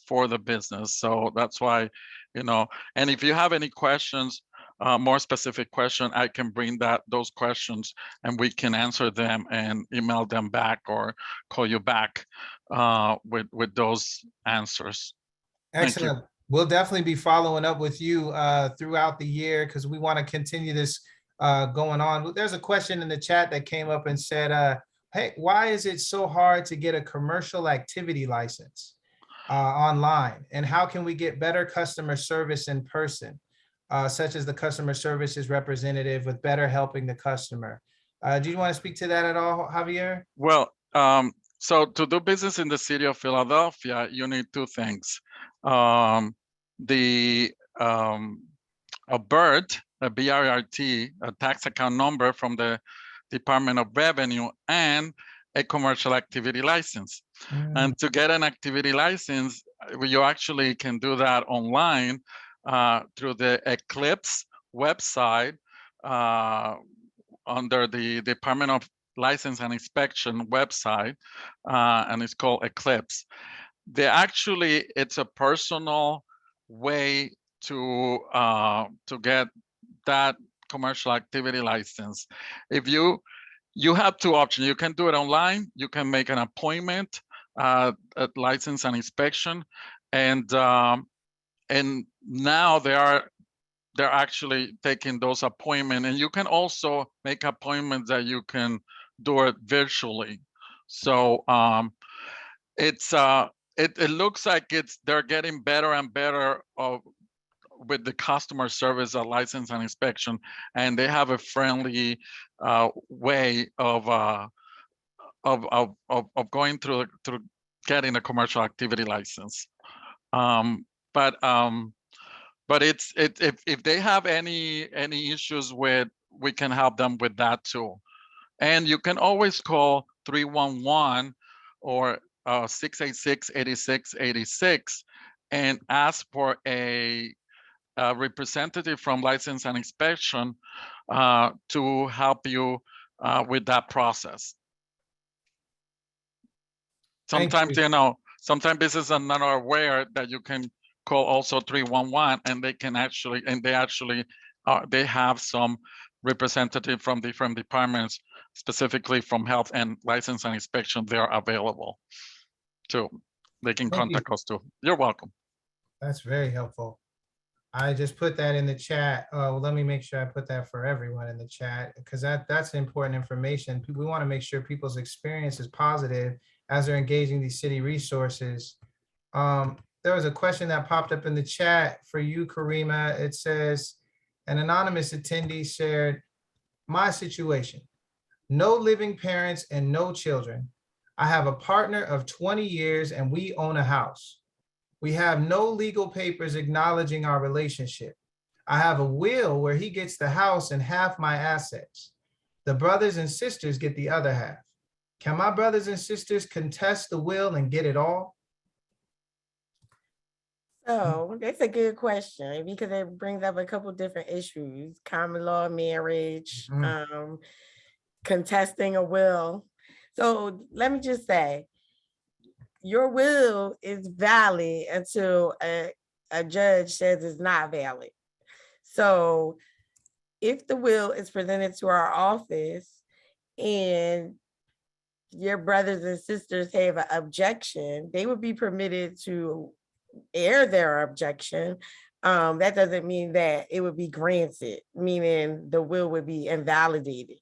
for the business. So that's why, you know, and if you have any questions, more specific question, I can bring those questions and we can answer them and email them back or call you back with those answers. Excellent. We'll definitely be following up with you throughout the year because we want to continue this going on. There's a question in the chat that came up and said, hey, why is it so hard to get a commercial activity license online? And how can we get better customer service in person, such as the customer services representative with better helping the customer? Do you want to speak to that at all, Javier? Well, so to do business in the city of Philadelphia, you need two things. A BIRT, a BIRT, a tax account number from the Department of Revenue, and a commercial activity license. And to get an activity license, you actually can do that online through the Eclipse website under the Department of License and Inspection website, and it's called Eclipse. It's a personal way to get that commercial activity license. If you have two options, you can do it online, you can make an appointment at License and Inspection, and now they're actually taking those appointments, and you can also make appointments that you can do it virtually. So it looks like they're getting better and better with the customer service at License and Inspection, and they have a friendly way of going through getting a commercial activity license. But if they have any issues with, we can help them with that too. And you can always call 311 or 686-8686 and ask for a representative from License and Inspection to help you with that process. Sometimes, you know, sometimes businesses are not aware that you can call also 311, and they can actually, they have some representative from different departments, specifically from Health and License and Inspection. They're available too. They can contact us too. You're welcome. That's very helpful. I just put that in the chat. Well, let me make sure I put that for everyone in the chat, because that's important information. We want to make sure people's experience is positive as they're engaging these city resources. There was a question that popped up in the chat for you, Karima. It says, an anonymous attendee shared, my situation, no living parents and no children. I have a partner of 20 years and we own a house. We have no legal papers acknowledging our relationship. I have a will where he gets the house and half my assets. The brothers and sisters get the other half. Can my brothers and sisters contest the will and get it all? So that's a good question, because it brings up a couple different issues: common law marriage, contesting a will. So let me just say, your will is valid until a judge says it's not valid. So if the will is presented to our office and your brothers and sisters have an objection, they would be permitted to air their objection. That doesn't mean that it would be granted, meaning the will would be invalidated.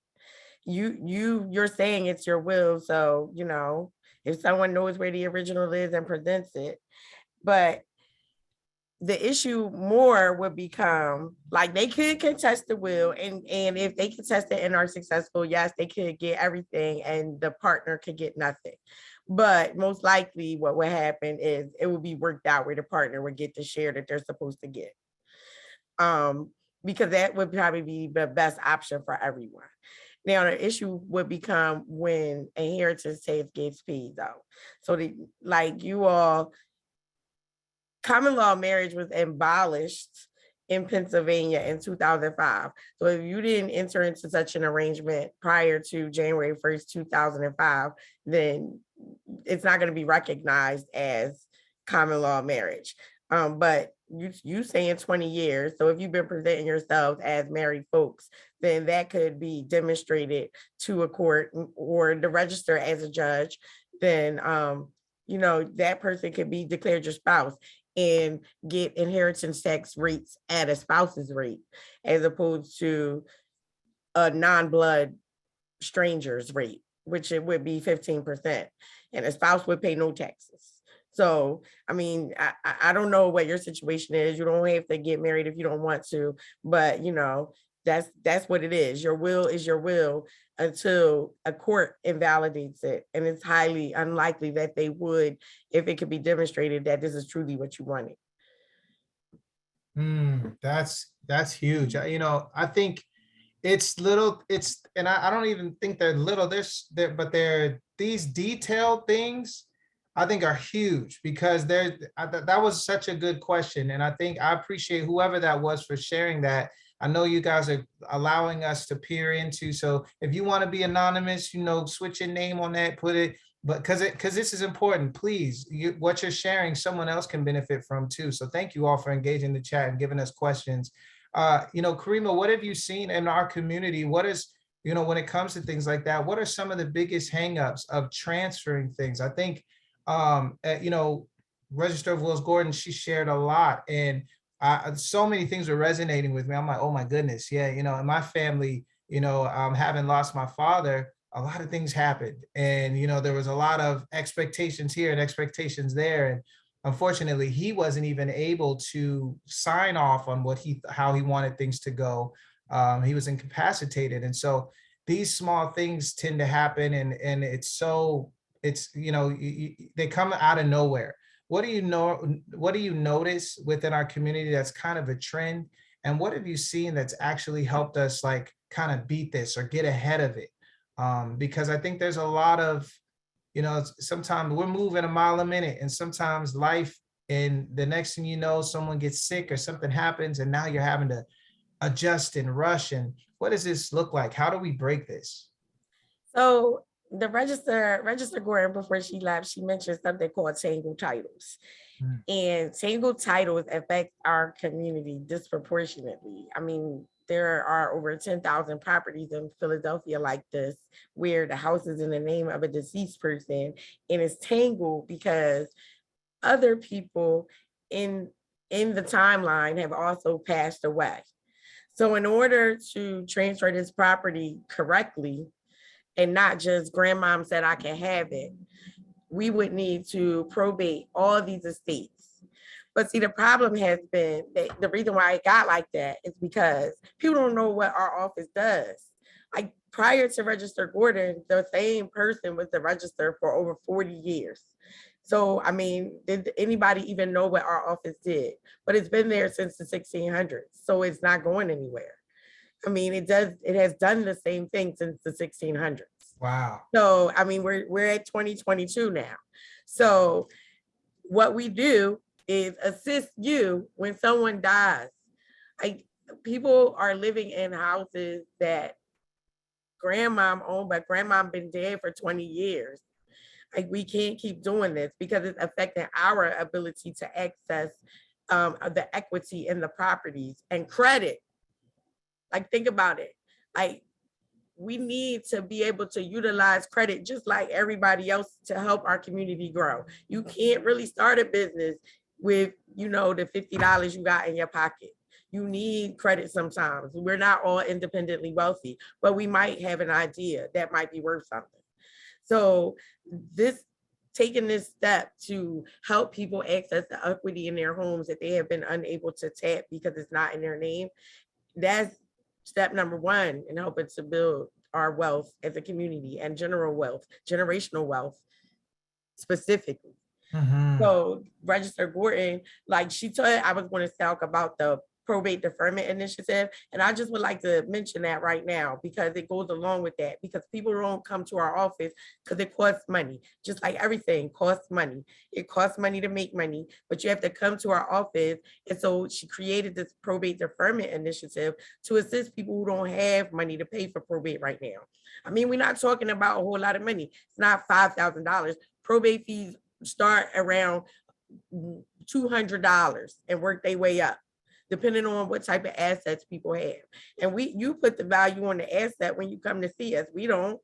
You're saying it's your will, so if someone knows where the original is and presents it. But the issue more would become, like, they could contest the will, and if they contest it and are successful, yes, they could get everything and the partner could get nothing. But most likely what would happen is it would be worked out where the partner would get the share that they're supposed to get. Because that would probably be the best option for everyone. Now, the issue would become when inheritance tax gets paid though. So common law marriage was abolished in Pennsylvania in 2005. So if you didn't enter into such an arrangement prior to January 1st, 2005, then it's not going to be recognized as common law marriage. But you saying 20 years. So if you've been presenting yourselves as married folks, then that could be demonstrated to a court or the register as a judge. Then, that person could be declared your spouse and get inheritance tax rates at a spouse's rate, as opposed to a non-blood stranger's rate, which it would be 15%, and a spouse would pay no taxes. So, I mean, I don't know what your situation is. You don't have to get married if you don't want to, but that's what it is. Your will is your will until a court invalidates it. And it's highly unlikely that they would, if it could be demonstrated that this is truly what you wanted. That's huge. I think it's little, and I don't even think they're little, but these detailed things I think are huge, because that was such a good question. And I think I appreciate whoever that was for sharing that. I know you guys are allowing us to peer into. So if you want to be anonymous, switch your name on that, put it, but because this is important, please, what you're sharing, someone else can benefit from too. So thank you all for engaging the chat and giving us questions. Karima, what have you seen in our community? What is, when it comes to things like that, what are some of the biggest hangups of transferring things? I think, Register of Wills Gordon, she shared a lot, and so many things were resonating with me. I'm like, oh my goodness, yeah, in my family, having lost my father, a lot of things happened, and there was a lot of expectations here and expectations there, and unfortunately, he wasn't even able to sign off on how he wanted things to go. He was incapacitated, and so these small things tend to happen, and they come out of nowhere. What do you notice within our community that's kind of a trend? And what have you seen that's actually helped us kind of beat this or get ahead of it? Because I think there's a lot of, sometimes we're moving a mile a minute, and sometimes life, and the next thing you know, someone gets sick or something happens, and now you're having to adjust and rush. And what does this look like? How do we break this? So the Register Gordon, before she left, she mentioned something called tangled titles. And tangled titles affect our community disproportionately. I mean, there are over 10,000 properties in Philadelphia like this, where the house is in the name of a deceased person and it's tangled because other people in the timeline have also passed away. So in order to transfer this property correctly, and not just grandmom said I can have it, we would need to probate all these estates. But see, the problem has been that the reason why it got like that is because people don't know what our office does. Like, prior to Register Gordon, the same person was the register for over 40 years. So, I mean, did anybody even know what our office did? But it's been there since the 1600s, so it's not going anywhere. I mean, it has done the same thing since the 1600s. Wow. So, I mean, we're at 2022 now. So what we do is assist you when someone dies. People are living in houses that grandmom owned, but grandmom been dead for 20 years. Like, we can't keep doing this because it's affecting our ability to access the equity in the properties and credit. Like, think about it. Like, we need to be able to utilize credit just like everybody else to help our community grow. You can't really start a business with, the $50 you got in your pocket. You need credit sometimes. We're not all independently wealthy, but we might have an idea that might be worth something. So taking this step to help people access the equity in their homes that they have been unable to tap because it's not in their name, that's step number one in helping to build our wealth as a community and general wealth, generational wealth specifically. So Register Gordon, like she told, I was going to talk about the Probate Deferment Initiative, and I just would like to mention that right now because it goes along with that, because people don't come to our office because it costs money. Just like everything costs money. It costs money to make money, but you have to come to our office. And so she created this Probate Deferment Initiative to assist people who don't have money to pay for probate right now. I mean, we're not talking about a whole lot of money. It's not $5,000. Probate fees start around $200 and work their way up, depending on what type of assets people have. And you put the value on the asset when you come to see us. We don't.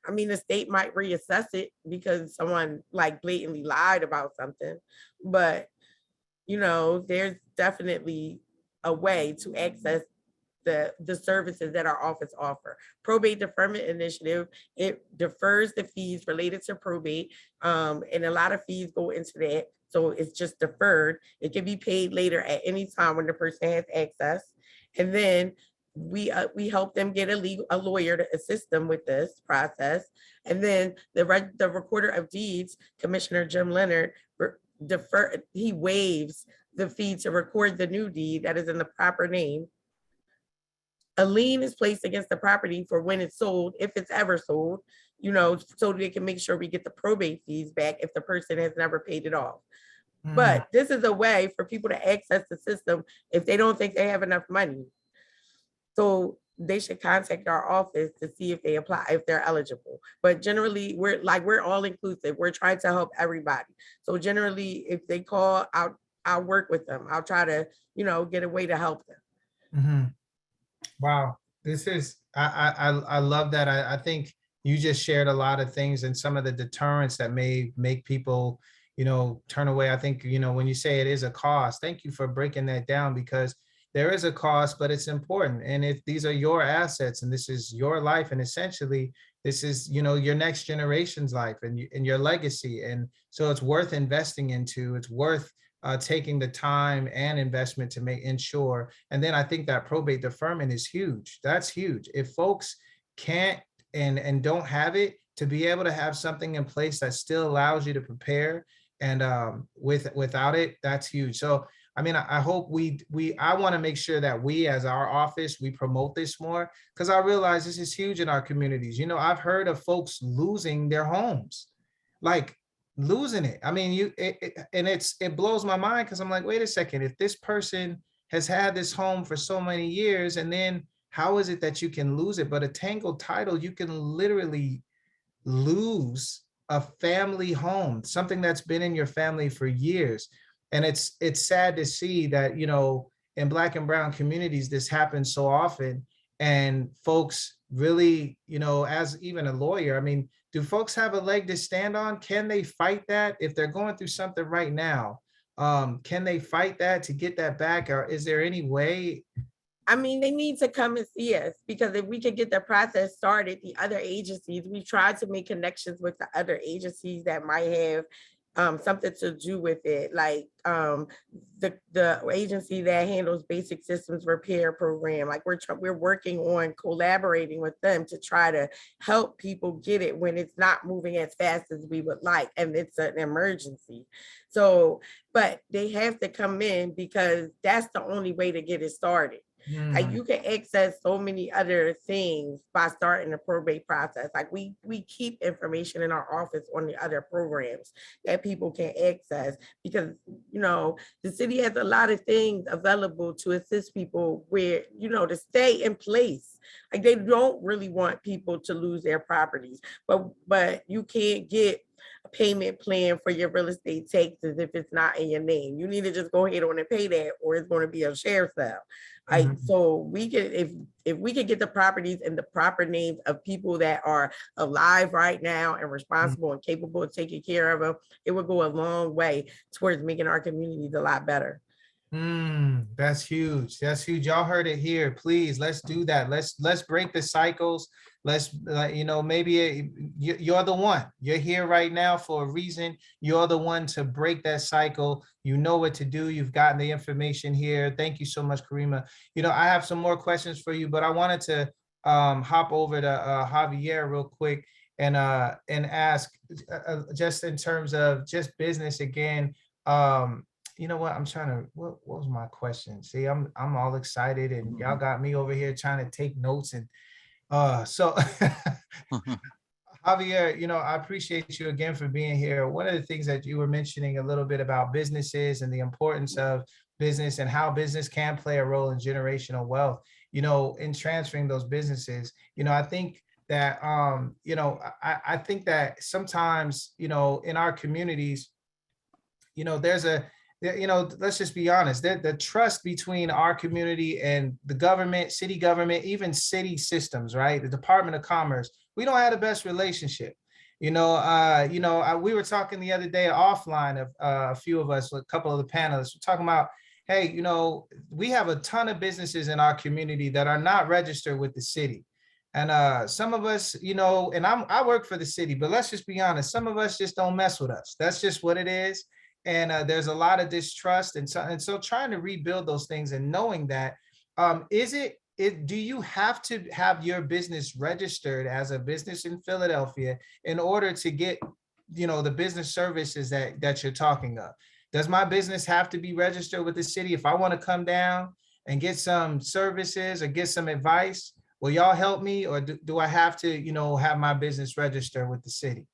I mean, the state might reassess it because someone like blatantly lied about something, but there's definitely a way to access the services that our office offer. Probate Deferment Initiative, it defers the fees related to probate, and a lot of fees go into that. So it's just deferred. It can be paid later at any time when the person has access. And then we help them get a lawyer to assist them with this process. And then the Recorder of Deeds, Commissioner Jim Leonard, he waives the fee to record the new deed that is in the proper name. A lien is placed against the property for when it's sold, if it's ever sold, so they can make sure we get the probate fees back if the person has never paid it off. But this is a way for people to access the system if they don't think they have enough money. So they should contact our office to see if they apply, if they're eligible. But generally, we're all inclusive. We're trying to help everybody. So generally, if they call, I'll work with them. I'll try to, get a way to help them. Wow, this is I love that. I think you just shared a lot of things and some of the deterrents that may make people, turn away. I think, when you say it is a cost, thank you for breaking that down, because there is a cost, but it's important. And if these are your assets and this is your life, and essentially this is, your next generation's life and your legacy. And so it's worth investing into, it's worth taking the time and investment to ensure. And then I think that probate deferment is huge. That's huge. If folks can't and don't have it, to be able to have something in place that still allows you to prepare, and without it, that's huge. So I mean, I hope I want to make sure that we as our office, we promote this more, because I realize this is huge in our communities. I've heard of folks losing their homes, like losing it. I mean, it blows my mind, because I'm like, wait a second, if this person has had this home for so many years, and then how is it that you can lose it? But a tangled title, you can literally lose a family home, something that's been in your family for years. And it's sad to see that, in Black and brown communities, this happens so often. And folks really, as even a lawyer, I mean, do folks have a leg to stand on? Can they fight that if they're going through something right now? Can they fight that to get that back? Or is there any way? I mean, they need to come and see us, because if we could get the process started, the other agencies, we tried to make connections with the other agencies that might have something to do with it, like the agency that handles basic systems repair program. Like we're working on collaborating with them to try to help people get it when it's not moving as fast as we would like, and it's an emergency. So, but they have to come in, because that's the only way to get it started. Like Mm, you can access so many other things by starting the probate process. Like we keep information in our office on the other programs that people can access because the city has a lot of things available to assist people where to stay in place. Like they don't really want people to lose their properties, but you can't get a payment plan for your real estate taxes if it's not in your name. You need to just go ahead on and pay that, or it's going to be a share sale. Like, mhm, so we can, if we could get the properties in the proper names of people that are alive right now and responsible and capable of taking care of them, it would go a long way towards making our communities a lot better. that's huge. That's huge. Y'all heard it here. Please, let's do that. Let's break the cycles. Let's, maybe you're the one. You're here right now for a reason. You're the one to break that cycle. You know what to do. You've gotten the information here. Thank you so much, Karima. I have some more questions for you, but I wanted to hop over to Javier real quick and ask just in terms of just business again. You know what? I'm trying to, what was my question? See, I'm all excited and y'all got me over here trying to take notes and so Javier, I appreciate you again for being here. One of the things that you were mentioning a little bit about businesses and the importance of business and how business can play a role in generational wealth, in transferring those businesses. I think that I think that sometimes, in our communities, there's let's just be honest, the trust between our community and the government, city government, even city systems, right? The Department of Commerce, we don't have the best relationship. We were talking the other day offline of a few of us, a couple of the panelists, we're talking about, hey, we have a ton of businesses in our community that are not registered with the city. And some of us, and I work for the city, but let's just be honest, some of us just don't mess with us. That's just what it is. And there's a lot of distrust, and so trying to rebuild those things and knowing that, do you have to have your business registered as a business in Philadelphia in order to get the business services that you're talking of? Does my business have to be registered with the city if I want to come down and get some services or get some advice? Will y'all help me, or do I have to have my business registered with the city?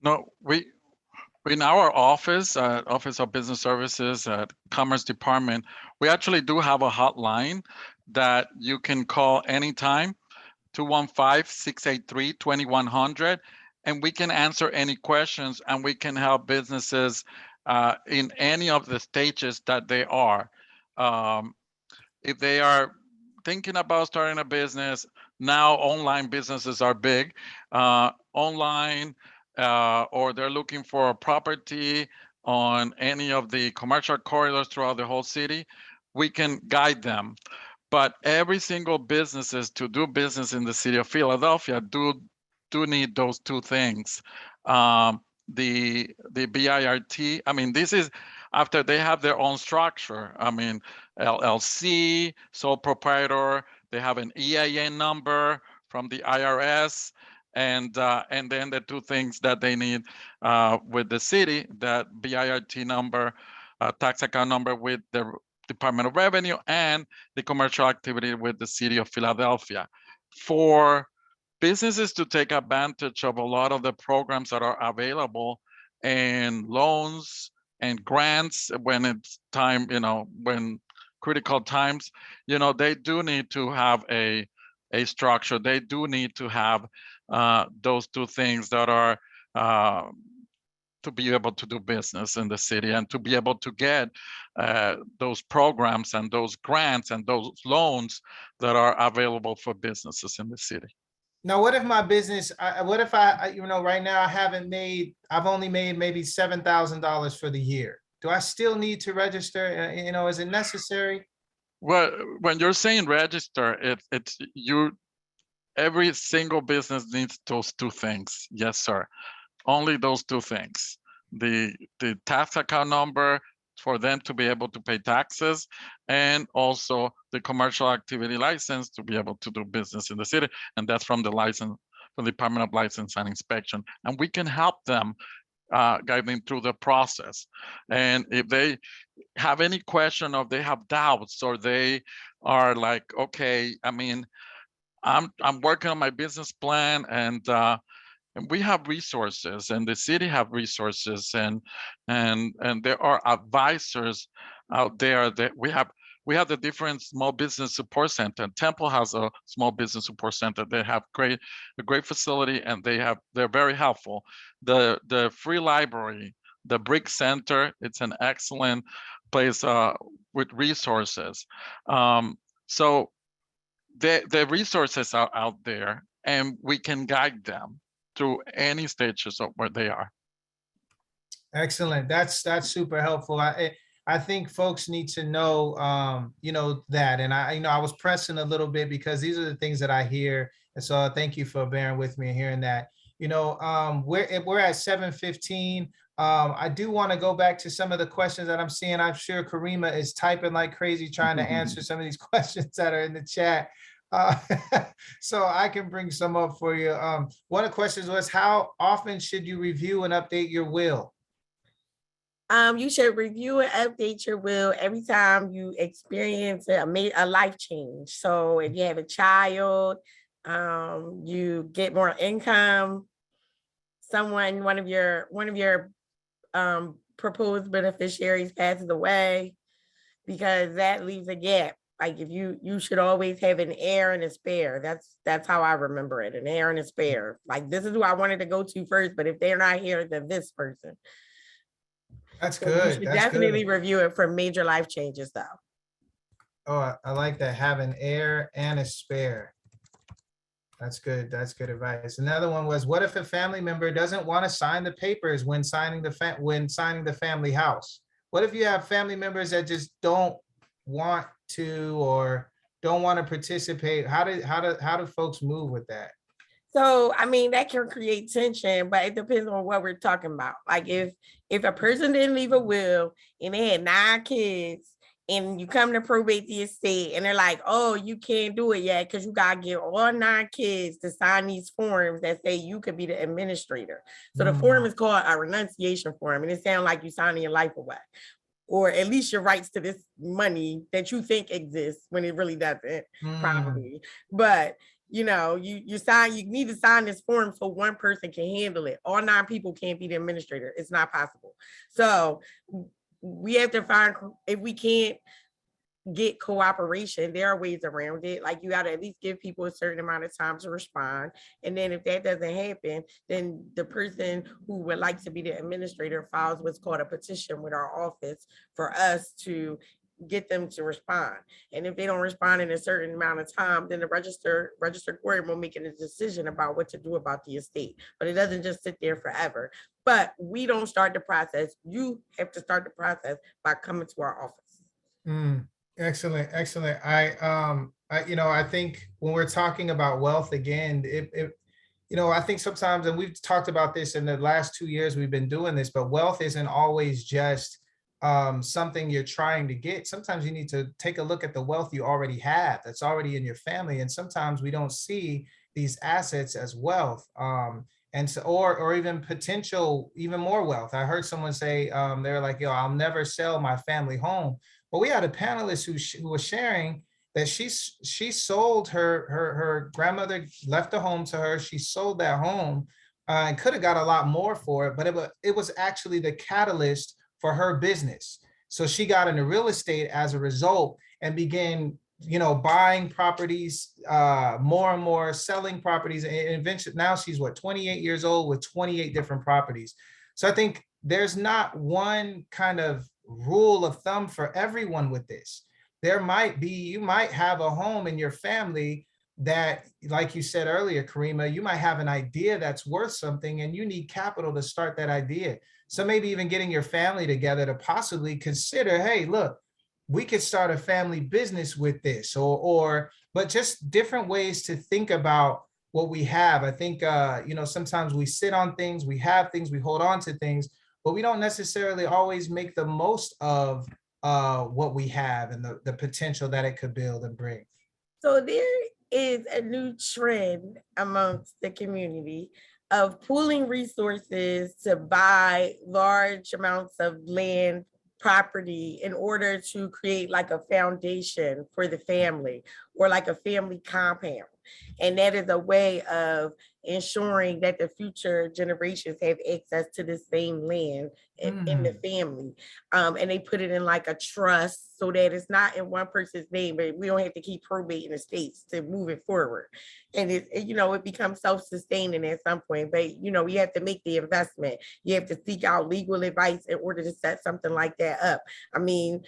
No, in our office, Office of Business Services at Commerce Department, we actually do have a hotline that you can call anytime, 215-683-2100, and we can answer any questions and we can help businesses in any of the stages that they are. If they are thinking about starting a business, now online businesses are big. Online, or they're looking for a property on any of the commercial corridors throughout the whole city, we can guide them. But every single businesses to do business in the city of Philadelphia do need those two things. The BIRT, this is after they have their own structure. LLC, sole proprietor, they have an EIN number from the IRS, and then the two things that they need with the city, that BIRT number, tax account number with the Department of Revenue, and the commercial activity with the city of Philadelphia. For businesses to take advantage of a lot of the programs that are available and loans and grants when it's time, when critical times, they do need to have a structure. They do need to have those two things that are to be able to do business in the city and to be able to get those programs and those grants and those loans that are available for businesses in the city. Now, what if my business, what if right now I've only made maybe $7,000 for the year. Do I still need to register? Is it necessary? Well, when you're saying register, every single business needs those two things. Yes, sir. Only those two things. The tax account number for them to be able to pay taxes, and also the commercial activity license to be able to do business in the city. And that's from the Department of License and Inspection. And we can help them, guide them through the process. And if they have any question or they have doubts or they are like, okay, I mean, I'm working on my business plan, and we have resources, and the city have resources, and there are advisors out there that we have the different small business support center. Temple has a small business support center. They have a great facility, and they're very helpful. The free library, the Brick Center, it's an excellent place with resources. So the resources are out there, and we can guide them through any stages of where they are. Excellent. That's super helpful. I think folks need to know, that. And I was pressing a little bit because these are the things that I hear. And so thank you for bearing with me and hearing that. We're at 7:15. I do want to go back to some of the questions that I'm seeing. I'm sure Karima is typing like crazy trying to answer some of these questions that are in the chat. So I can bring some up for you. One of the questions was, how often should you review and update your will? You should review and update your will every time you experience a life change. So if you have a child, you get more income, one of your proposed beneficiaries passes away, because that leaves a gap. Like, if you should always have an heir and a spare. That's how I remember it, an heir and a spare. Like, this is who I wanted to go to first, but if they're not here, then this person. That's So good. you should definitely review it for major life changes, though. Oh, I like that. Have an heir and a spare. That's good. That's good advice. Another one was, what if a family member doesn't want to sign the papers when signing the family house? What if you have family members that just don't want to or don't want to participate? How do folks move with that? So, I mean, that can create tension, but it depends on what we're talking about. Like, if a person didn't leave a will and they had 9 kids, and you come to probate the estate and they're like, oh, you can't do it yet because you got to get all 9 kids to sign these forms that say you could be the administrator. So the form is called a renunciation form, and it sounds like you're signing your life away, or at least your rights to this money that you think exists when it really doesn't, probably. But you need to sign this form so one person can handle it. All 9 people can't be the administrator. It's not possible. So we have to find, if we can't get cooperation, there are ways around it. Like, you got to at least give people a certain amount of time to respond. And then if that doesn't happen, then the person who would like to be the administrator files what's called a petition with our office for us to get them to respond. And if they don't respond in a certain amount of time, then the registered court will make a decision about what to do about the estate. But it doesn't just sit there forever. But we don't start the process. You have to start the process by coming to our office. Excellent. I think when we're talking about wealth again, I think sometimes, and we've talked about this in the last 2 years, we've been doing this, but wealth isn't always just something you're trying to get. Sometimes you need to take a look at the wealth you already have that's already in your family. And sometimes we don't see these assets as wealth. And so, or even potential, even more wealth. I heard someone say, they're like, I'll never sell my family home. But we had a panelist who was sharing that she sold her grandmother left a home to her. She sold that home and could have got a lot more for it, but it was actually the catalyst for her business. So she got into real estate as a result and began, buying properties, more and more, selling properties. And eventually now she's 28 years old with 28 different properties. So I think there's not one kind of rule of thumb for everyone with this. You might have a home in your family that, like you said earlier, Karima, you might have an idea that's worth something and you need capital to start that idea. So maybe even getting your family together to possibly consider, hey, look, we could start a family business with this, but just different ways to think about what we have. I think, sometimes we sit on things, we have things, we hold on to things, but we don't necessarily always make the most of what we have and the potential that it could build and bring. So there is a new trend amongst the community of pooling resources to buy large amounts of land property in order to create like a foundation for the family or like a family compound. And that is a way of ensuring that the future generations have access to the same land in the family. And they put it in like a trust so that it's not in one person's name, but we don't have to keep probating the estates to move it forward. And it becomes self-sustaining at some point, but you have to make the investment. You have to seek out legal advice in order to set something like that up. I mean,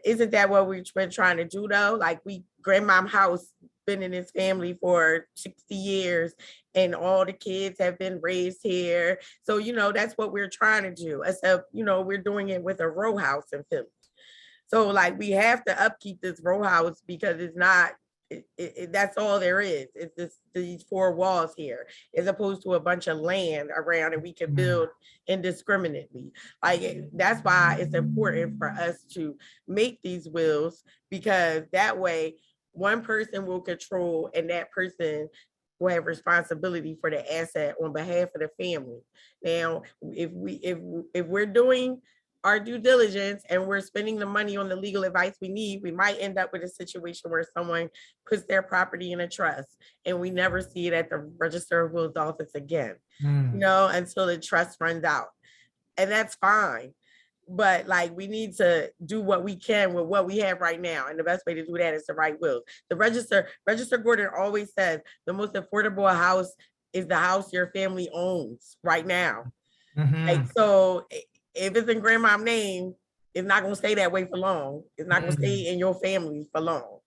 isn't that what we've been trying to do though? Like grandmom's house been in his family for 60 years and all the kids have been raised here. So, that's what we're trying to do, except, we're doing it with a row house in Philly. So like we have to upkeep this row house because it's not, that's all there is. It's these four walls here, as opposed to a bunch of land around and we can build indiscriminately. Like that's why it's important for us to make these wills, because that way one person will control and that person will have responsibility for the asset on behalf of the family. Now, if we're doing our due diligence and we're spending the money on the legal advice we need, we might end up with a situation where someone puts their property in a trust and we never see it at the Register of Wills office again, until the trust runs out. And that's fine. But like we need to do what we can with what we have right now. And the best way to do that is to write wills. The Register Gordon always says the most affordable house is the house your family owns right now. Like, so if it's in grandma's name, it's not going to stay that way for long. It's not going to stay in your family for long.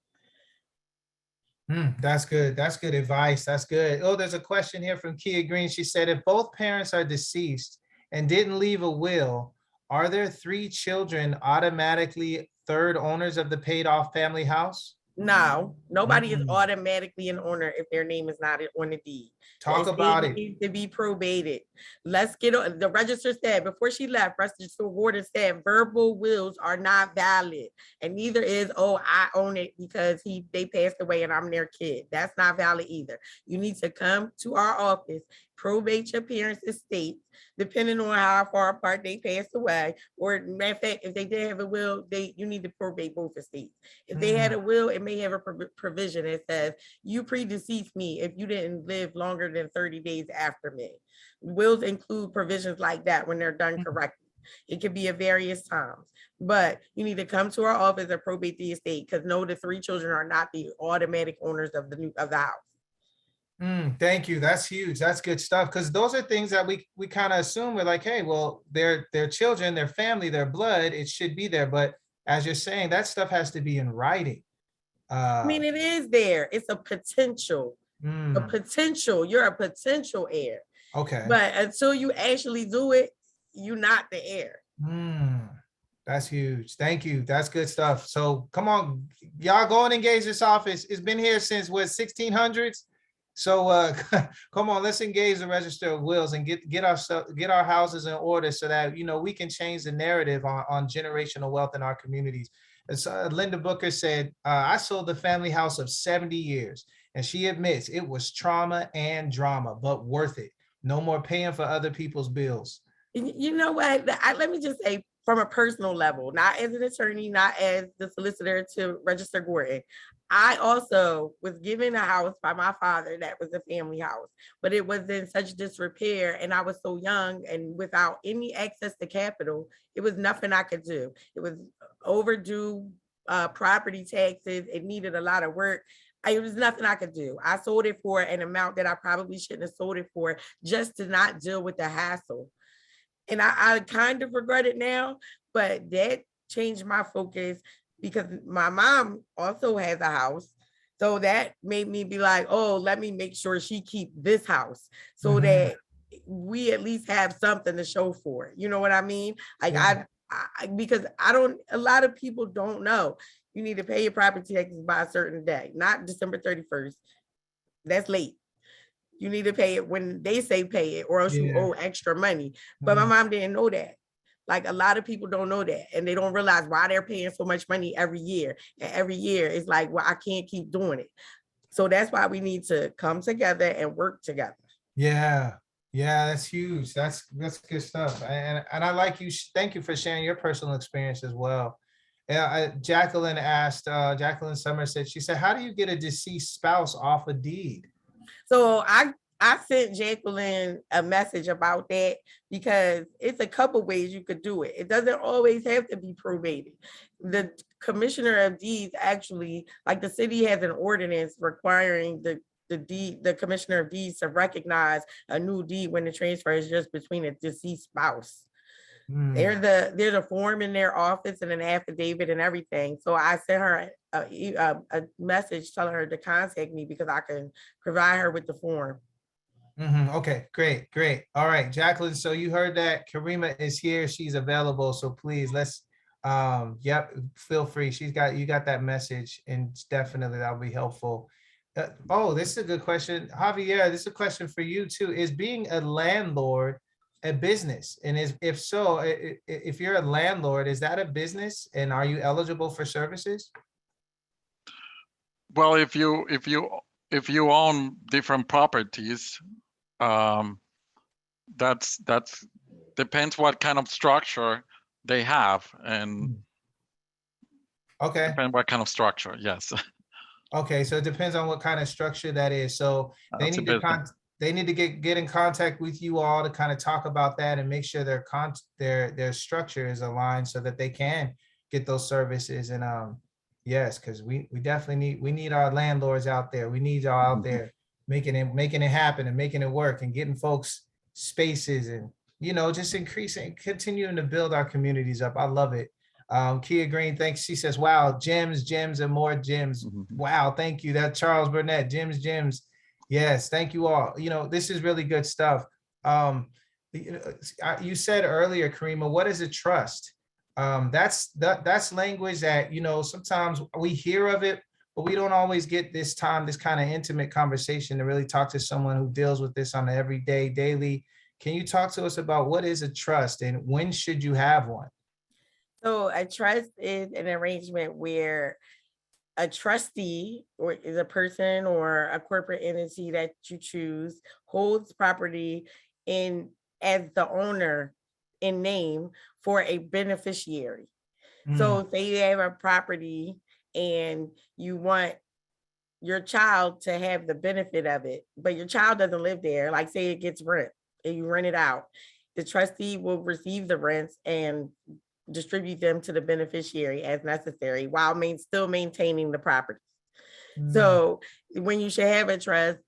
That's good. That's good advice. That's good. Oh, there's a question here from Kia Green. She said, if both parents are deceased and didn't leave a will, are there 3 children automatically third owners of the paid off family house? No, nobody is automatically an owner if their name is not on the deed. Talk about it. Needs to be probated. Let's get on. The register said before she left, Register Gordon said verbal wills are not valid, and neither is, oh, I own it because they passed away and I'm their kid. That's not valid either. You need to come to our office, probate your parents' estates, depending on how far apart they passed away. Or matter of fact, if they did have a will, you need to probate both estates. If they had a will, it may have a provision that says you predeceased me if you didn't live longer than 30 days after me. Wills include provisions like that when they're done correctly. It could be at various times, but you need to come to our office and probate the estate, because no, the 3 children are not the automatic owners of the house. Thank you. That's huge. That's good stuff. Because those are things that we kind of assume. We're like, hey, well, they're children, their family, their blood, it should be there. But as you're saying, that stuff has to be in writing. I mean, it is there. It's a potential. You're a potential heir. Okay. But until you actually do it, you're not the heir. That's huge. Thank you. That's good stuff. So come on, y'all go and engage this office. It's been here since what, 1600s? So come on, let's engage the Register of Wills and get our houses in order so that we can change the narrative on generational wealth in our communities. As Linda Booker said, I sold the family house of 70 years, and she admits it was trauma and drama, but worth it. No more paying for other people's bills. You know what? Let me just say, from a personal level, not as an attorney, not as the solicitor to Register Gordon, I also was given a house by my father that was a family house, but it was in such disrepair and I was so young and without any access to capital, it was nothing I could do. It was overdue property taxes. It needed a lot of work. It was nothing I could do. I sold it for an amount that I probably shouldn't have sold it for, just to not deal with the hassle. And I kind of regret it now, but that changed my focus because my mom also has a house. So that made me be like, oh, let me make sure she keep this house so that we at least have something to show for it. You know what I mean? Like because a lot of people don't know. You need to pay your property taxes by a certain day, not December 31st. That's late. You need to pay it when they say pay it, or else you owe extra money. But my mom didn't know that. Like a lot of people don't know that, and they don't realize why they're paying so much money every year. And every year it's like, well, I can't keep doing it. So that's why we need to come together and work together. Yeah. Yeah, that's huge. That's good stuff. And I like you. Thank you for sharing your personal experience as well. Jacqueline asked, Jacqueline Somerset, she said, how do you get a deceased spouse off a deed? So I sent Jacqueline a message about that because it's a couple ways you could do it. It doesn't always have to be probated. The commissioner of deeds actually, like the city has an ordinance requiring the commissioner of deeds to recognize a new deed when the transfer is just between a deceased spouse. Hmm. There's a form in their office and an affidavit and everything. So I sent her a message telling her to contact me because I can provide her with the form. Okay, great. All right, Jacqueline. So you heard that Karima is here. She's available. So please yep, feel free. You got that message, and definitely that'll be helpful. Oh, this is a good question. Javier, this is a question for you too. Is being a landlord a business? And if so, if you're a landlord, is that a business? And are you eligible for services? Well, if you own different properties, that's depends what kind of structure they have, and Okay. depend what kind of structure. Yes. Okay, so it depends on what kind of structure that is. So they That's a need to business. they need to get in contact with you all to kind of talk about that and make sure their structure is aligned so that they can get those services. And yes, because we definitely need our landlords out there. We need y'all out there making it happen and making it work and getting folks spaces and just continuing to build our communities up. I love it. Kia Green, thanks. She says, wow, gems and more gems. Wow, thank you. That Charles Burnett, gems. Yes, thank you all. This is really good stuff. You said earlier, Karima, what is a trust? That's language that, sometimes we hear of it, but we don't always get this kind of intimate conversation to really talk to someone who deals with this on an everyday, daily. Can you talk to us about what is a trust and when should you have one? So a trust is an arrangement where a trustee or is a person or a corporate entity that you choose holds property in as the owner in name for a beneficiary. So say you have a property and you want your child to have the benefit of it, but your child doesn't live there, like say it gets rent and you rent it out. The trustee will receive the rents and distribute them to the beneficiary as necessary while still maintaining the property. So when you should have a trust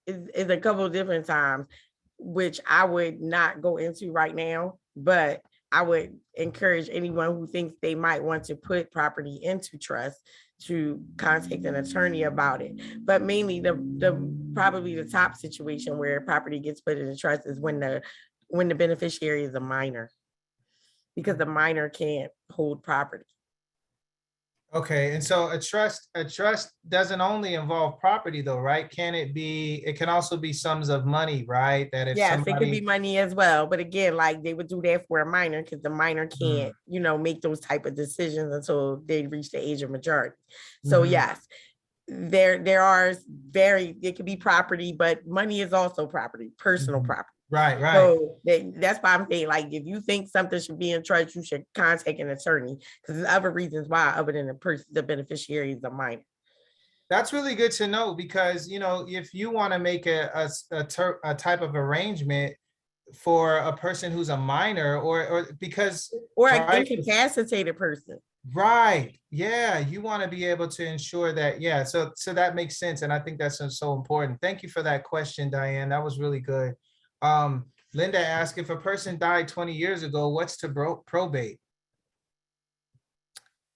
is a couple of different times, which I would not go into right now, but I would encourage anyone who thinks they might want to put property into trust to contact an attorney about it. But mainly probably the top situation where property gets put in a trust is when the beneficiary is a minor, because the minor can't hold property. Okay, and so a trust doesn't only involve property though, right? It can also be sums of money, right? That if Yes, it could be somebody, money as well. But again, like they would do that for a minor because the minor can't, make those type of decisions until they reach the age of majority. So yes, there are it could be property, but money is also property, personal property. Right. So that's why I'm saying, like, if you think something should be in trust, you should contact an attorney because there's other reasons why, other than the beneficiary is a minor. That's really good to know because, if you want to make a type of arrangement for a person who's a minor or because or an incapacitated person. Right. Yeah. You want to be able to ensure that. Yeah. So that makes sense. And I think that's so important. Thank you for that question, Diane. That was really good. Linda asked, if a person died 20 years ago, what's to probate?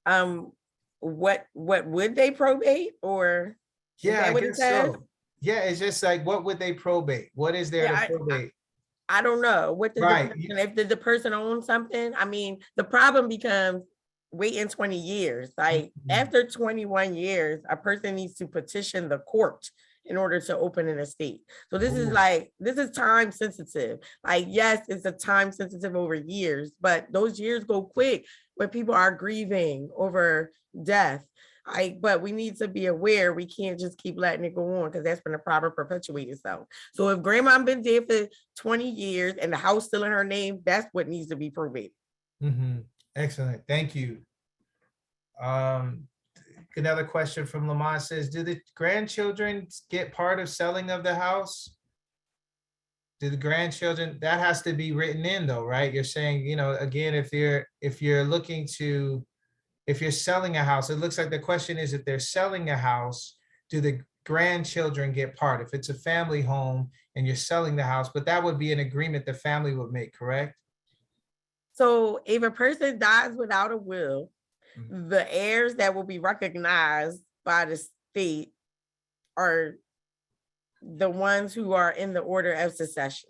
What would they probate, or yeah, I guess so. Yeah, it's just like, what would they probate? What is there to probate? I don't know. What does if the person owns something? I mean, the problem becomes waiting 20 years. Like after 21 years, a person needs to petition the court in order to open an estate. So this is time sensitive. Like, yes, it's a time sensitive over years, but those years go quick when people are grieving over death. But we need to be aware we can't just keep letting it go on because that's when the problem perpetuates itself. So if grandma been dead for 20 years and the house still in her name, that's what needs to be probated. Excellent. Thank you. Another question from Lamont says, do the grandchildren get part of selling of the house? Do the grandchildren, that has to be written in though, right? You're saying, again, if you're looking to, if you're selling a house, it looks like the question is if they're selling a house, do the grandchildren get part? If it's a family home and you're selling the house, but that would be an agreement the family would make, correct? So if a person dies without a will, the heirs that will be recognized by the state are the ones who are in the order of succession.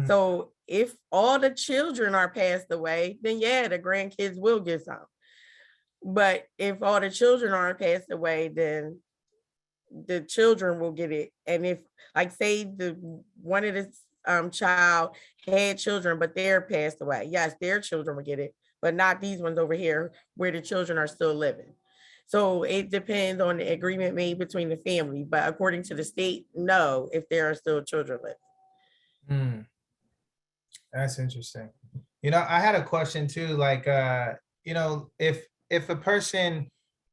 So if all the children are passed away, then yeah, the grandkids will get some. But if all the children aren't passed away, then the children will get it. And if, like, say the one of the child had children, but they're passed away, yes, their children will get it, but not these ones over here where the children are still living. So it depends on the agreement made between the family, but according to the state, no, if there are still children living. That's interesting. I had a question too, like, if a person,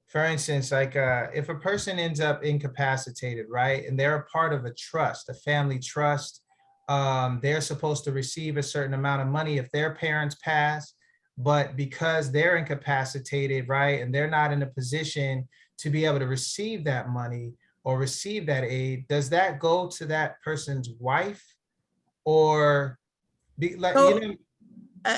for instance, like if a person ends up incapacitated, right, and they're a part of a trust, a family trust, they're supposed to receive a certain amount of money if their parents pass, but because they're incapacitated, right, and they're not in a position to be able to receive that money or receive that aid, does that go to that person's wife? Or an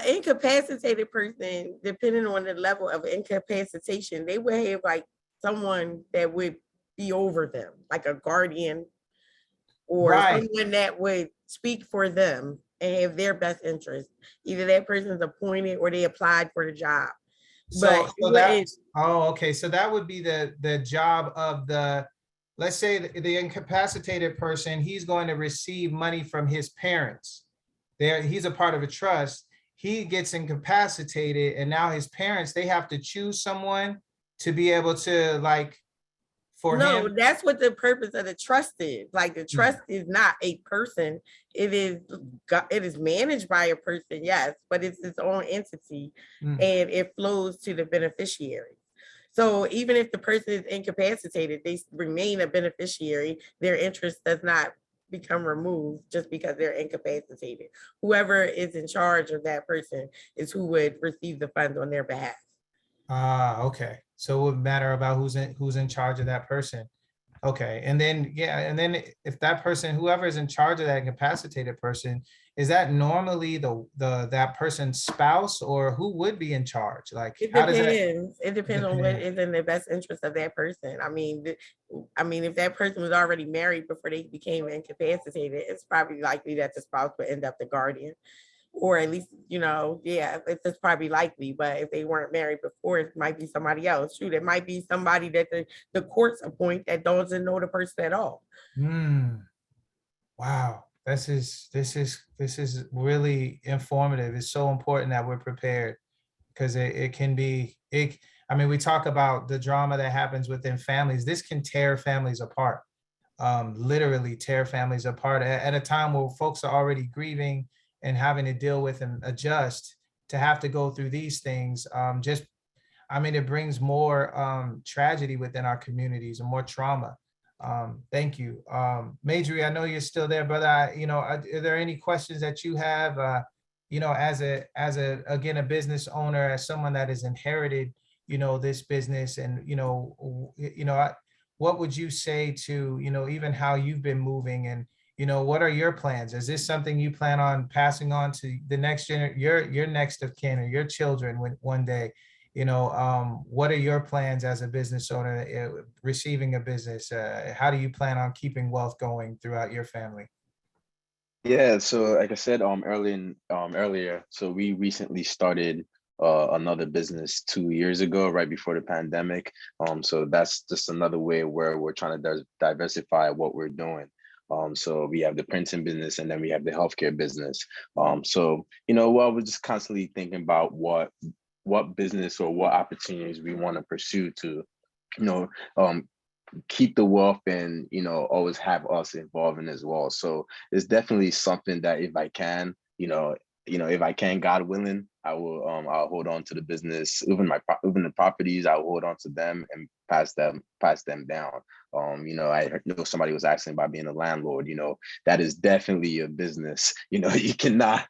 incapacitated person, depending on the level of incapacitation, they would have like someone that would be over them, like a guardian or someone that would speak for them and have their best interest. Either that person's appointed or they applied for the job. So okay. So that would be the job of let's say the incapacitated person, he's going to receive money from his parents. He's a part of a trust. He gets incapacitated, and now his parents, they have to choose someone to be able to him. That's what the purpose of the trust is. Like, the trust is not a person. It is managed by a person, yes, but it's its own entity, and it flows to the beneficiary. So even if the person is incapacitated, they remain a beneficiary. Their interest does not become removed just because they're incapacitated. Whoever is in charge of that person is who would receive the funds on their behalf. Okay. So it would matter about who's in charge of that person. Okay. And then if that person, whoever is in charge of that incapacitated person, is that normally that person's spouse, or who would be in charge? Like, it depends. It depends on what is in the best interest of that person. I mean, if that person was already married before they became incapacitated, it's probably likely that the spouse would end up the guardian. Or at least, it's probably likely. But if they weren't married before, it might be somebody else. Shoot, it might be somebody that the courts appoint that doesn't know the person at all. Wow, this is really informative. It's so important that we're prepared, because it can be. I mean, we talk about the drama that happens within families. This can tear families apart, literally tear families apart at a time where folks are already grieving and having to deal with and adjust. To have to go through these things, it brings more tragedy within our communities and more trauma. Thank you. Majorie, I know you're still there, but are there any questions that you have, as a business owner, as someone that has inherited, this business, and, what would you say to, even how you've been moving, and, what are your plans? Is this something you plan on passing on to the next your next of kin, or your children one day? What are your plans as a business owner, receiving a business? How do you plan on keeping wealth going throughout your family? Yeah, so like I said earlier, so we recently started another business 2 years ago, right before the pandemic. So that's just another way where we're trying to diversify what we're doing. So we have the printing business, and then we have the healthcare business. So we're just constantly thinking about what business or what opportunities we want to pursue to you know, keep the wealth and, you know, always have us involved in as well. So it's definitely something that if I can, if I can, God willing, I will, I'll hold on to the business, even the properties, I'll hold on to them and pass them down. I know somebody was asking about being a landlord. That is definitely a business. You cannot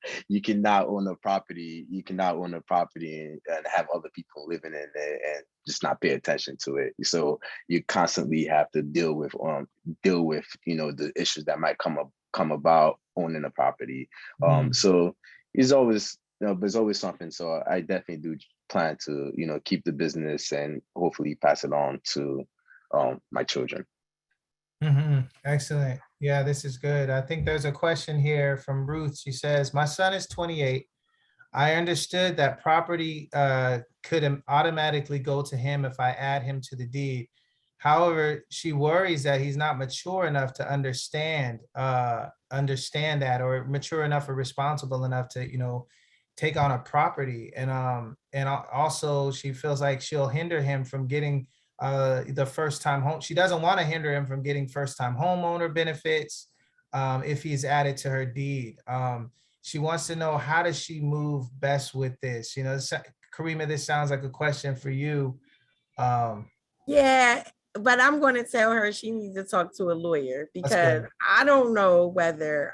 own a property. You cannot own a property and have other people living in it and just not pay attention to it. So you constantly have to deal with the issues that might come about owning a property. So it's always, there's always something. So I definitely do plan to, keep the business and hopefully pass it on to my children. Excellent. Yeah, this is good. I think there's a question here from Ruth. She says, my son is 28. I understood that property could automatically go to him if I add him to the deed. However, she worries that he's not mature enough to understand that, or mature enough or responsible enough to, take on a property. And also she feels like she'll hinder him from getting the first time home. She doesn't want to hinder him from getting first time homeowner benefits if he's added to her deed. She wants to know, how does she move best with this? Karima, this sounds like a question for you. Yeah, but I'm going to tell her she needs to talk to a lawyer, because I don't know whether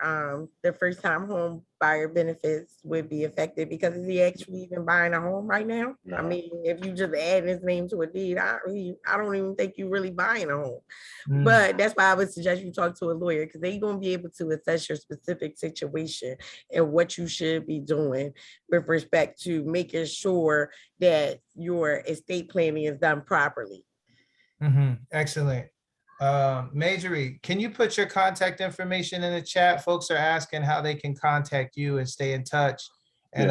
the first time home buyer benefits would be affected, because is he actually even buying a home right now? No. I mean, if you just add his name to a deed, I don't even think you're really buying a home. But that's why I would suggest you talk to a lawyer, because they're going to be able to assess your specific situation and what you should be doing with respect to making sure that your estate planning is done properly. Excellent. Majorie, can you put your contact information in the chat? Folks are asking how they can contact you and stay in touch and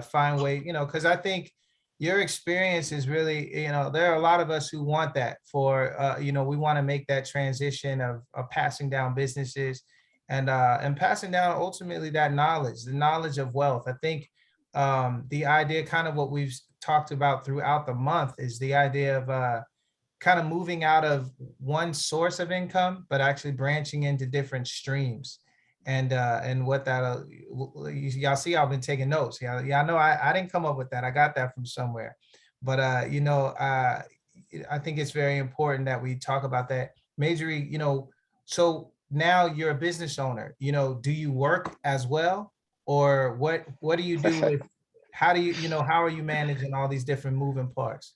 find way, because I think your experience is really, there are a lot of us who want that for, we want to make that transition of passing down businesses and passing down ultimately that knowledge, the knowledge of wealth. I think the idea, kind of what we've talked about throughout the month, is the idea of kind of moving out of one source of income, but actually branching into different streams. And what that, y'all see, I've been taking notes. Y'all know I didn't come up with that. I got that from somewhere. But, I think it's very important that we talk about that. Majorie, so now you're a business owner, do you work as well? Or what do you do with, how do you, how are you managing all these different moving parts?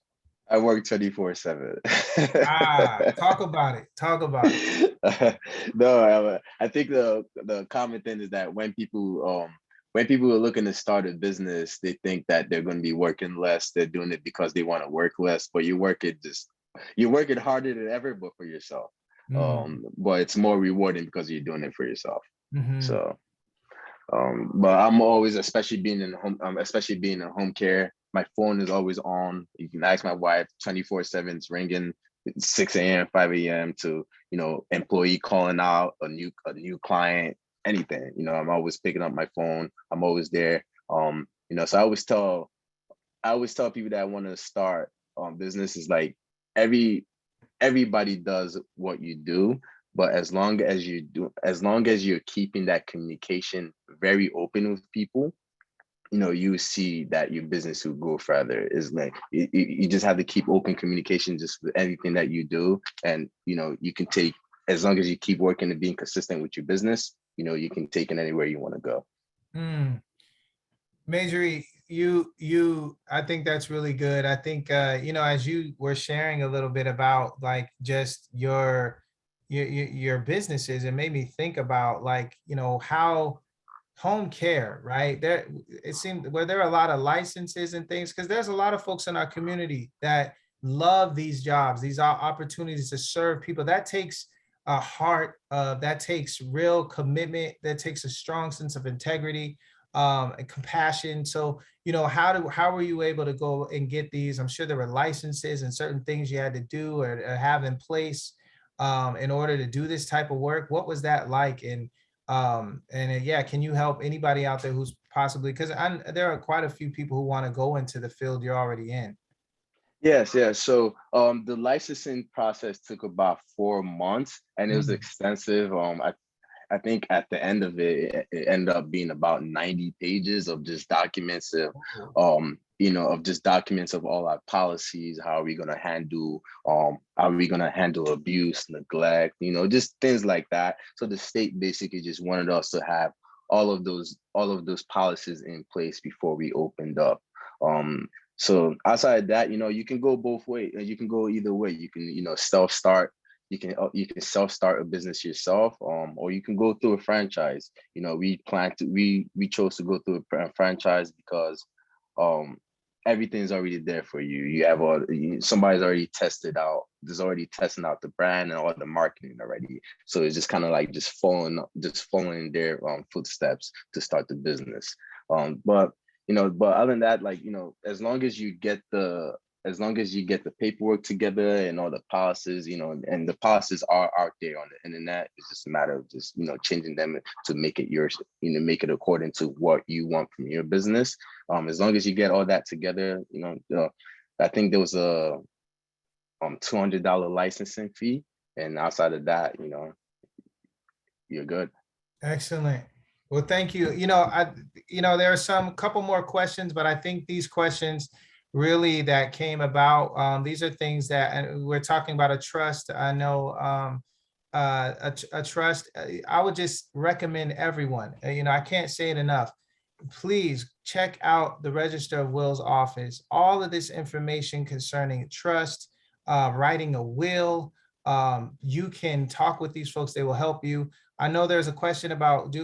I work 24/7. Talk about it. No, I think the common thing is that when people are looking to start a business, they think that they're going to be working less. They're doing it because they want to work less, but you're working harder than ever, but for yourself. But it's more rewarding because you're doing it for yourself. So, but I'm always, especially being in home care, my phone is always on. You can ask my wife, 24/7, it's ringing, 6 a.m., 5 a.m. to, employee calling out, a new client, anything. I'm always picking up my phone. I'm always there. So I always tell people that want to start business is like, everybody does what you do, but as long as you're keeping that communication very open with people, you see that your business will go further. Is like you just have to keep open communication just with anything that you do, and you can take, as long as you keep working and being consistent with your business, you can take it anywhere you want to go. Majorie, I think that's really good. I think as you were sharing a little bit about like just your businesses, it made me think about like how home care, right? There, it seemed where there are a lot of licenses and things, because there's a lot of folks in our community that love these jobs, these are opportunities to serve people. That takes a heart, that takes real commitment, that takes a strong sense of integrity and compassion. So, how were you able to go and get these? I'm sure there were licenses and certain things you had to do or have in place in order to do this type of work. What was that like? And can you help anybody out there who's possibly, because there are quite a few people who want to go into the field you're already in. Yes, yes. So the licensing process took about 4 months, and it was Mm. extensive. I think at the end of it, it ended up being about 90 pages of just documents of, Oh. of just documents of all our policies. How are we gonna handle, how are we gonna handle abuse, neglect, just things like that. So the state basically just wanted us to have all of those policies in place before we opened up. So outside of that, you can go both ways. You can go either way. You can, self-start. You can self-start a business yourself, or you can go through a franchise. We chose to go through a franchise because everything's already there for you. You have somebody's already tested out. There's already testing out the brand and all the marketing already. So it's just kind of like just following their footsteps to start the business. But other than that, like, as long as you get the paperwork together and all the policies, and the policies are out there on the internet. It's just a matter of just, changing them to make it yours, make it according to what you want from your business. As long as you get all that together, I think there was a $200 licensing fee. And outside of that, you're good. Excellent. Well, thank you. There are some couple more questions, but I think these questions really that came about, these are things that, and we're talking about a trust. I know a trust. I would just recommend everyone, I can't say it enough. Please check out the Register of Wills office. All of this information concerning trust, writing a will, you can talk with these folks. They will help you. I know there's a question about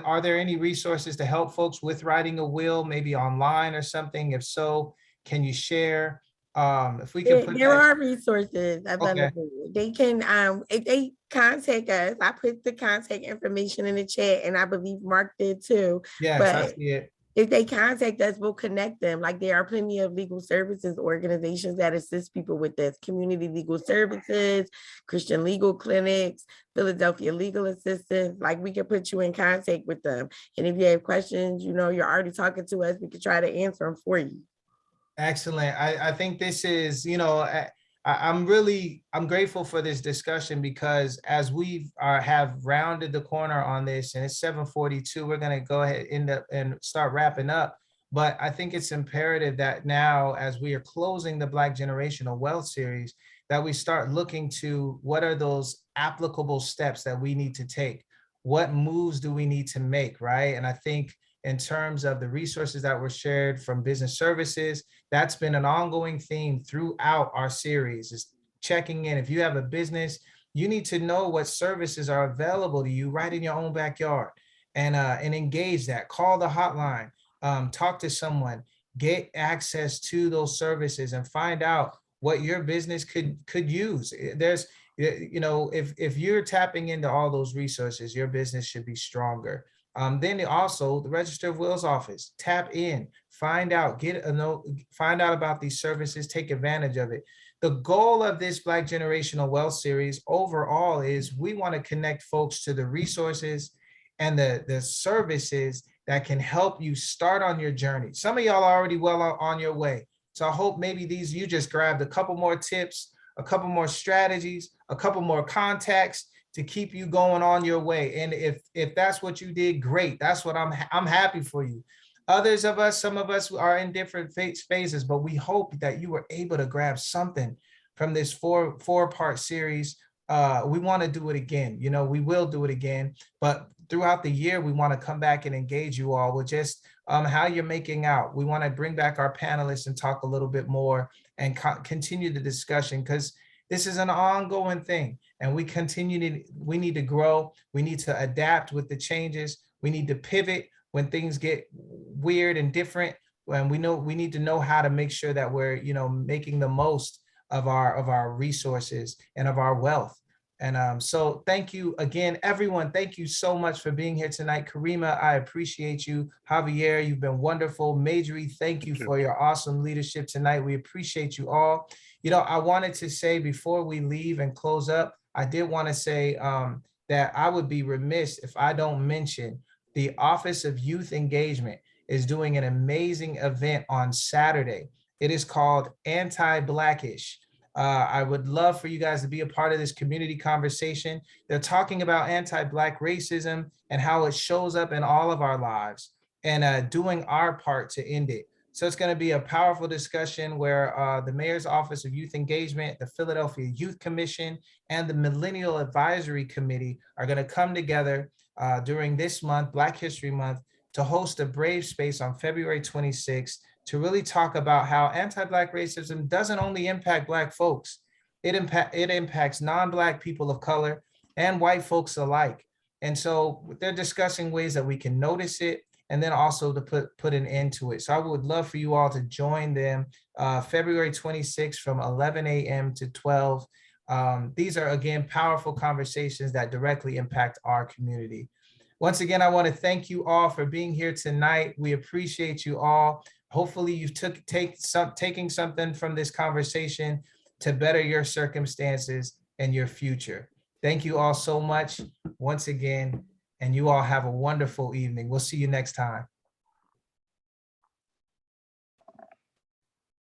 are there any resources to help folks with writing a will, maybe online or something? If so, can you share? If we can put There that. are resources Okay. available. They can, if they contact us, I put the contact information in the chat, and I believe Mark did too. Yes, I But see it. if they contact us, we'll connect them. Like, there are plenty of legal services organizations that assist people with this. Community Legal Services, Christian Legal Clinics, Philadelphia Legal Assistance. Like, we can put you in contact with them. And if you have questions, you're already talking to us, we can try to answer them for you. Excellent. I think this is, I'm grateful for this discussion, because as we have rounded the corner on this, and it's 7:42, we're going to go ahead and start wrapping up. But I think it's imperative that now, as we are closing the Black Generational Wealth series, that we start looking to what are those applicable steps that we need to take? What moves do we need to make, right? And I think in terms of the resources that were shared from business services, that's been an ongoing theme throughout our series, is checking in. If you have a business, you need to know what services are available to you right in your own backyard, and engage that. Call the hotline, talk to someone, get access to those services, and find out what your business could use. There's, if you're tapping into all those resources, your business should be stronger. Then also the Register of Wills office, tap in, find out, find out about these services, take advantage of it. The goal of this Black Generational Wealth series overall is we want to connect folks to the resources and the services that can help you start on your journey. Some of y'all are already well on your way. So I hope maybe you just grabbed a couple more tips, a couple more strategies, a couple more contacts to keep you going on your way. And if that's what you did, great. That's what I'm happy for you. Some of us are in different phases, but we hope that you were able to grab something from this four-part series. We want to do it again. We will do it again, but throughout the year, we want to come back and engage you all with just how you're making out. We want to bring back our panelists and talk a little bit more and continue the discussion, because this is an ongoing thing, and we need to grow. We need to adapt with the changes. We need to pivot when things get weird and different. And we need to know how to make sure that we're, making the most of our resources and of our wealth. And so thank you again, everyone. Thank you so much for being here tonight. Karima, I appreciate you. Javier, you've been wonderful. Majorie, thank you for your awesome leadership tonight. We appreciate you all. I wanted to say before we leave and close up, I did want to say that I would be remiss if I don't mention the Office of Youth Engagement is doing an amazing event on Saturday. It is called Anti-Blackish. I would love for you guys to be a part of this community conversation. They're talking about anti-Black racism and how it shows up in all of our lives, and doing our part to end it. So it's going to be a powerful discussion where the Mayor's Office of Youth Engagement, the Philadelphia Youth Commission, and the Millennial Advisory Committee are going to come together during this month, Black History Month, to host a Brave Space on February 26th to really talk about how anti-Black racism doesn't only impact Black folks, it impacts non-Black people of color and white folks alike. And so they're discussing ways that we can notice it, and then also to put an end to it. So I would love for you all to join them February 26th from 11 a.m. to 12. These are, again, powerful conversations that directly impact our community. Once again, I want to thank you all for being here tonight. We appreciate you all. Hopefully you've taking something from this conversation to better your circumstances and your future. Thank you all so much once again, and you all have a wonderful evening. We'll see you next time.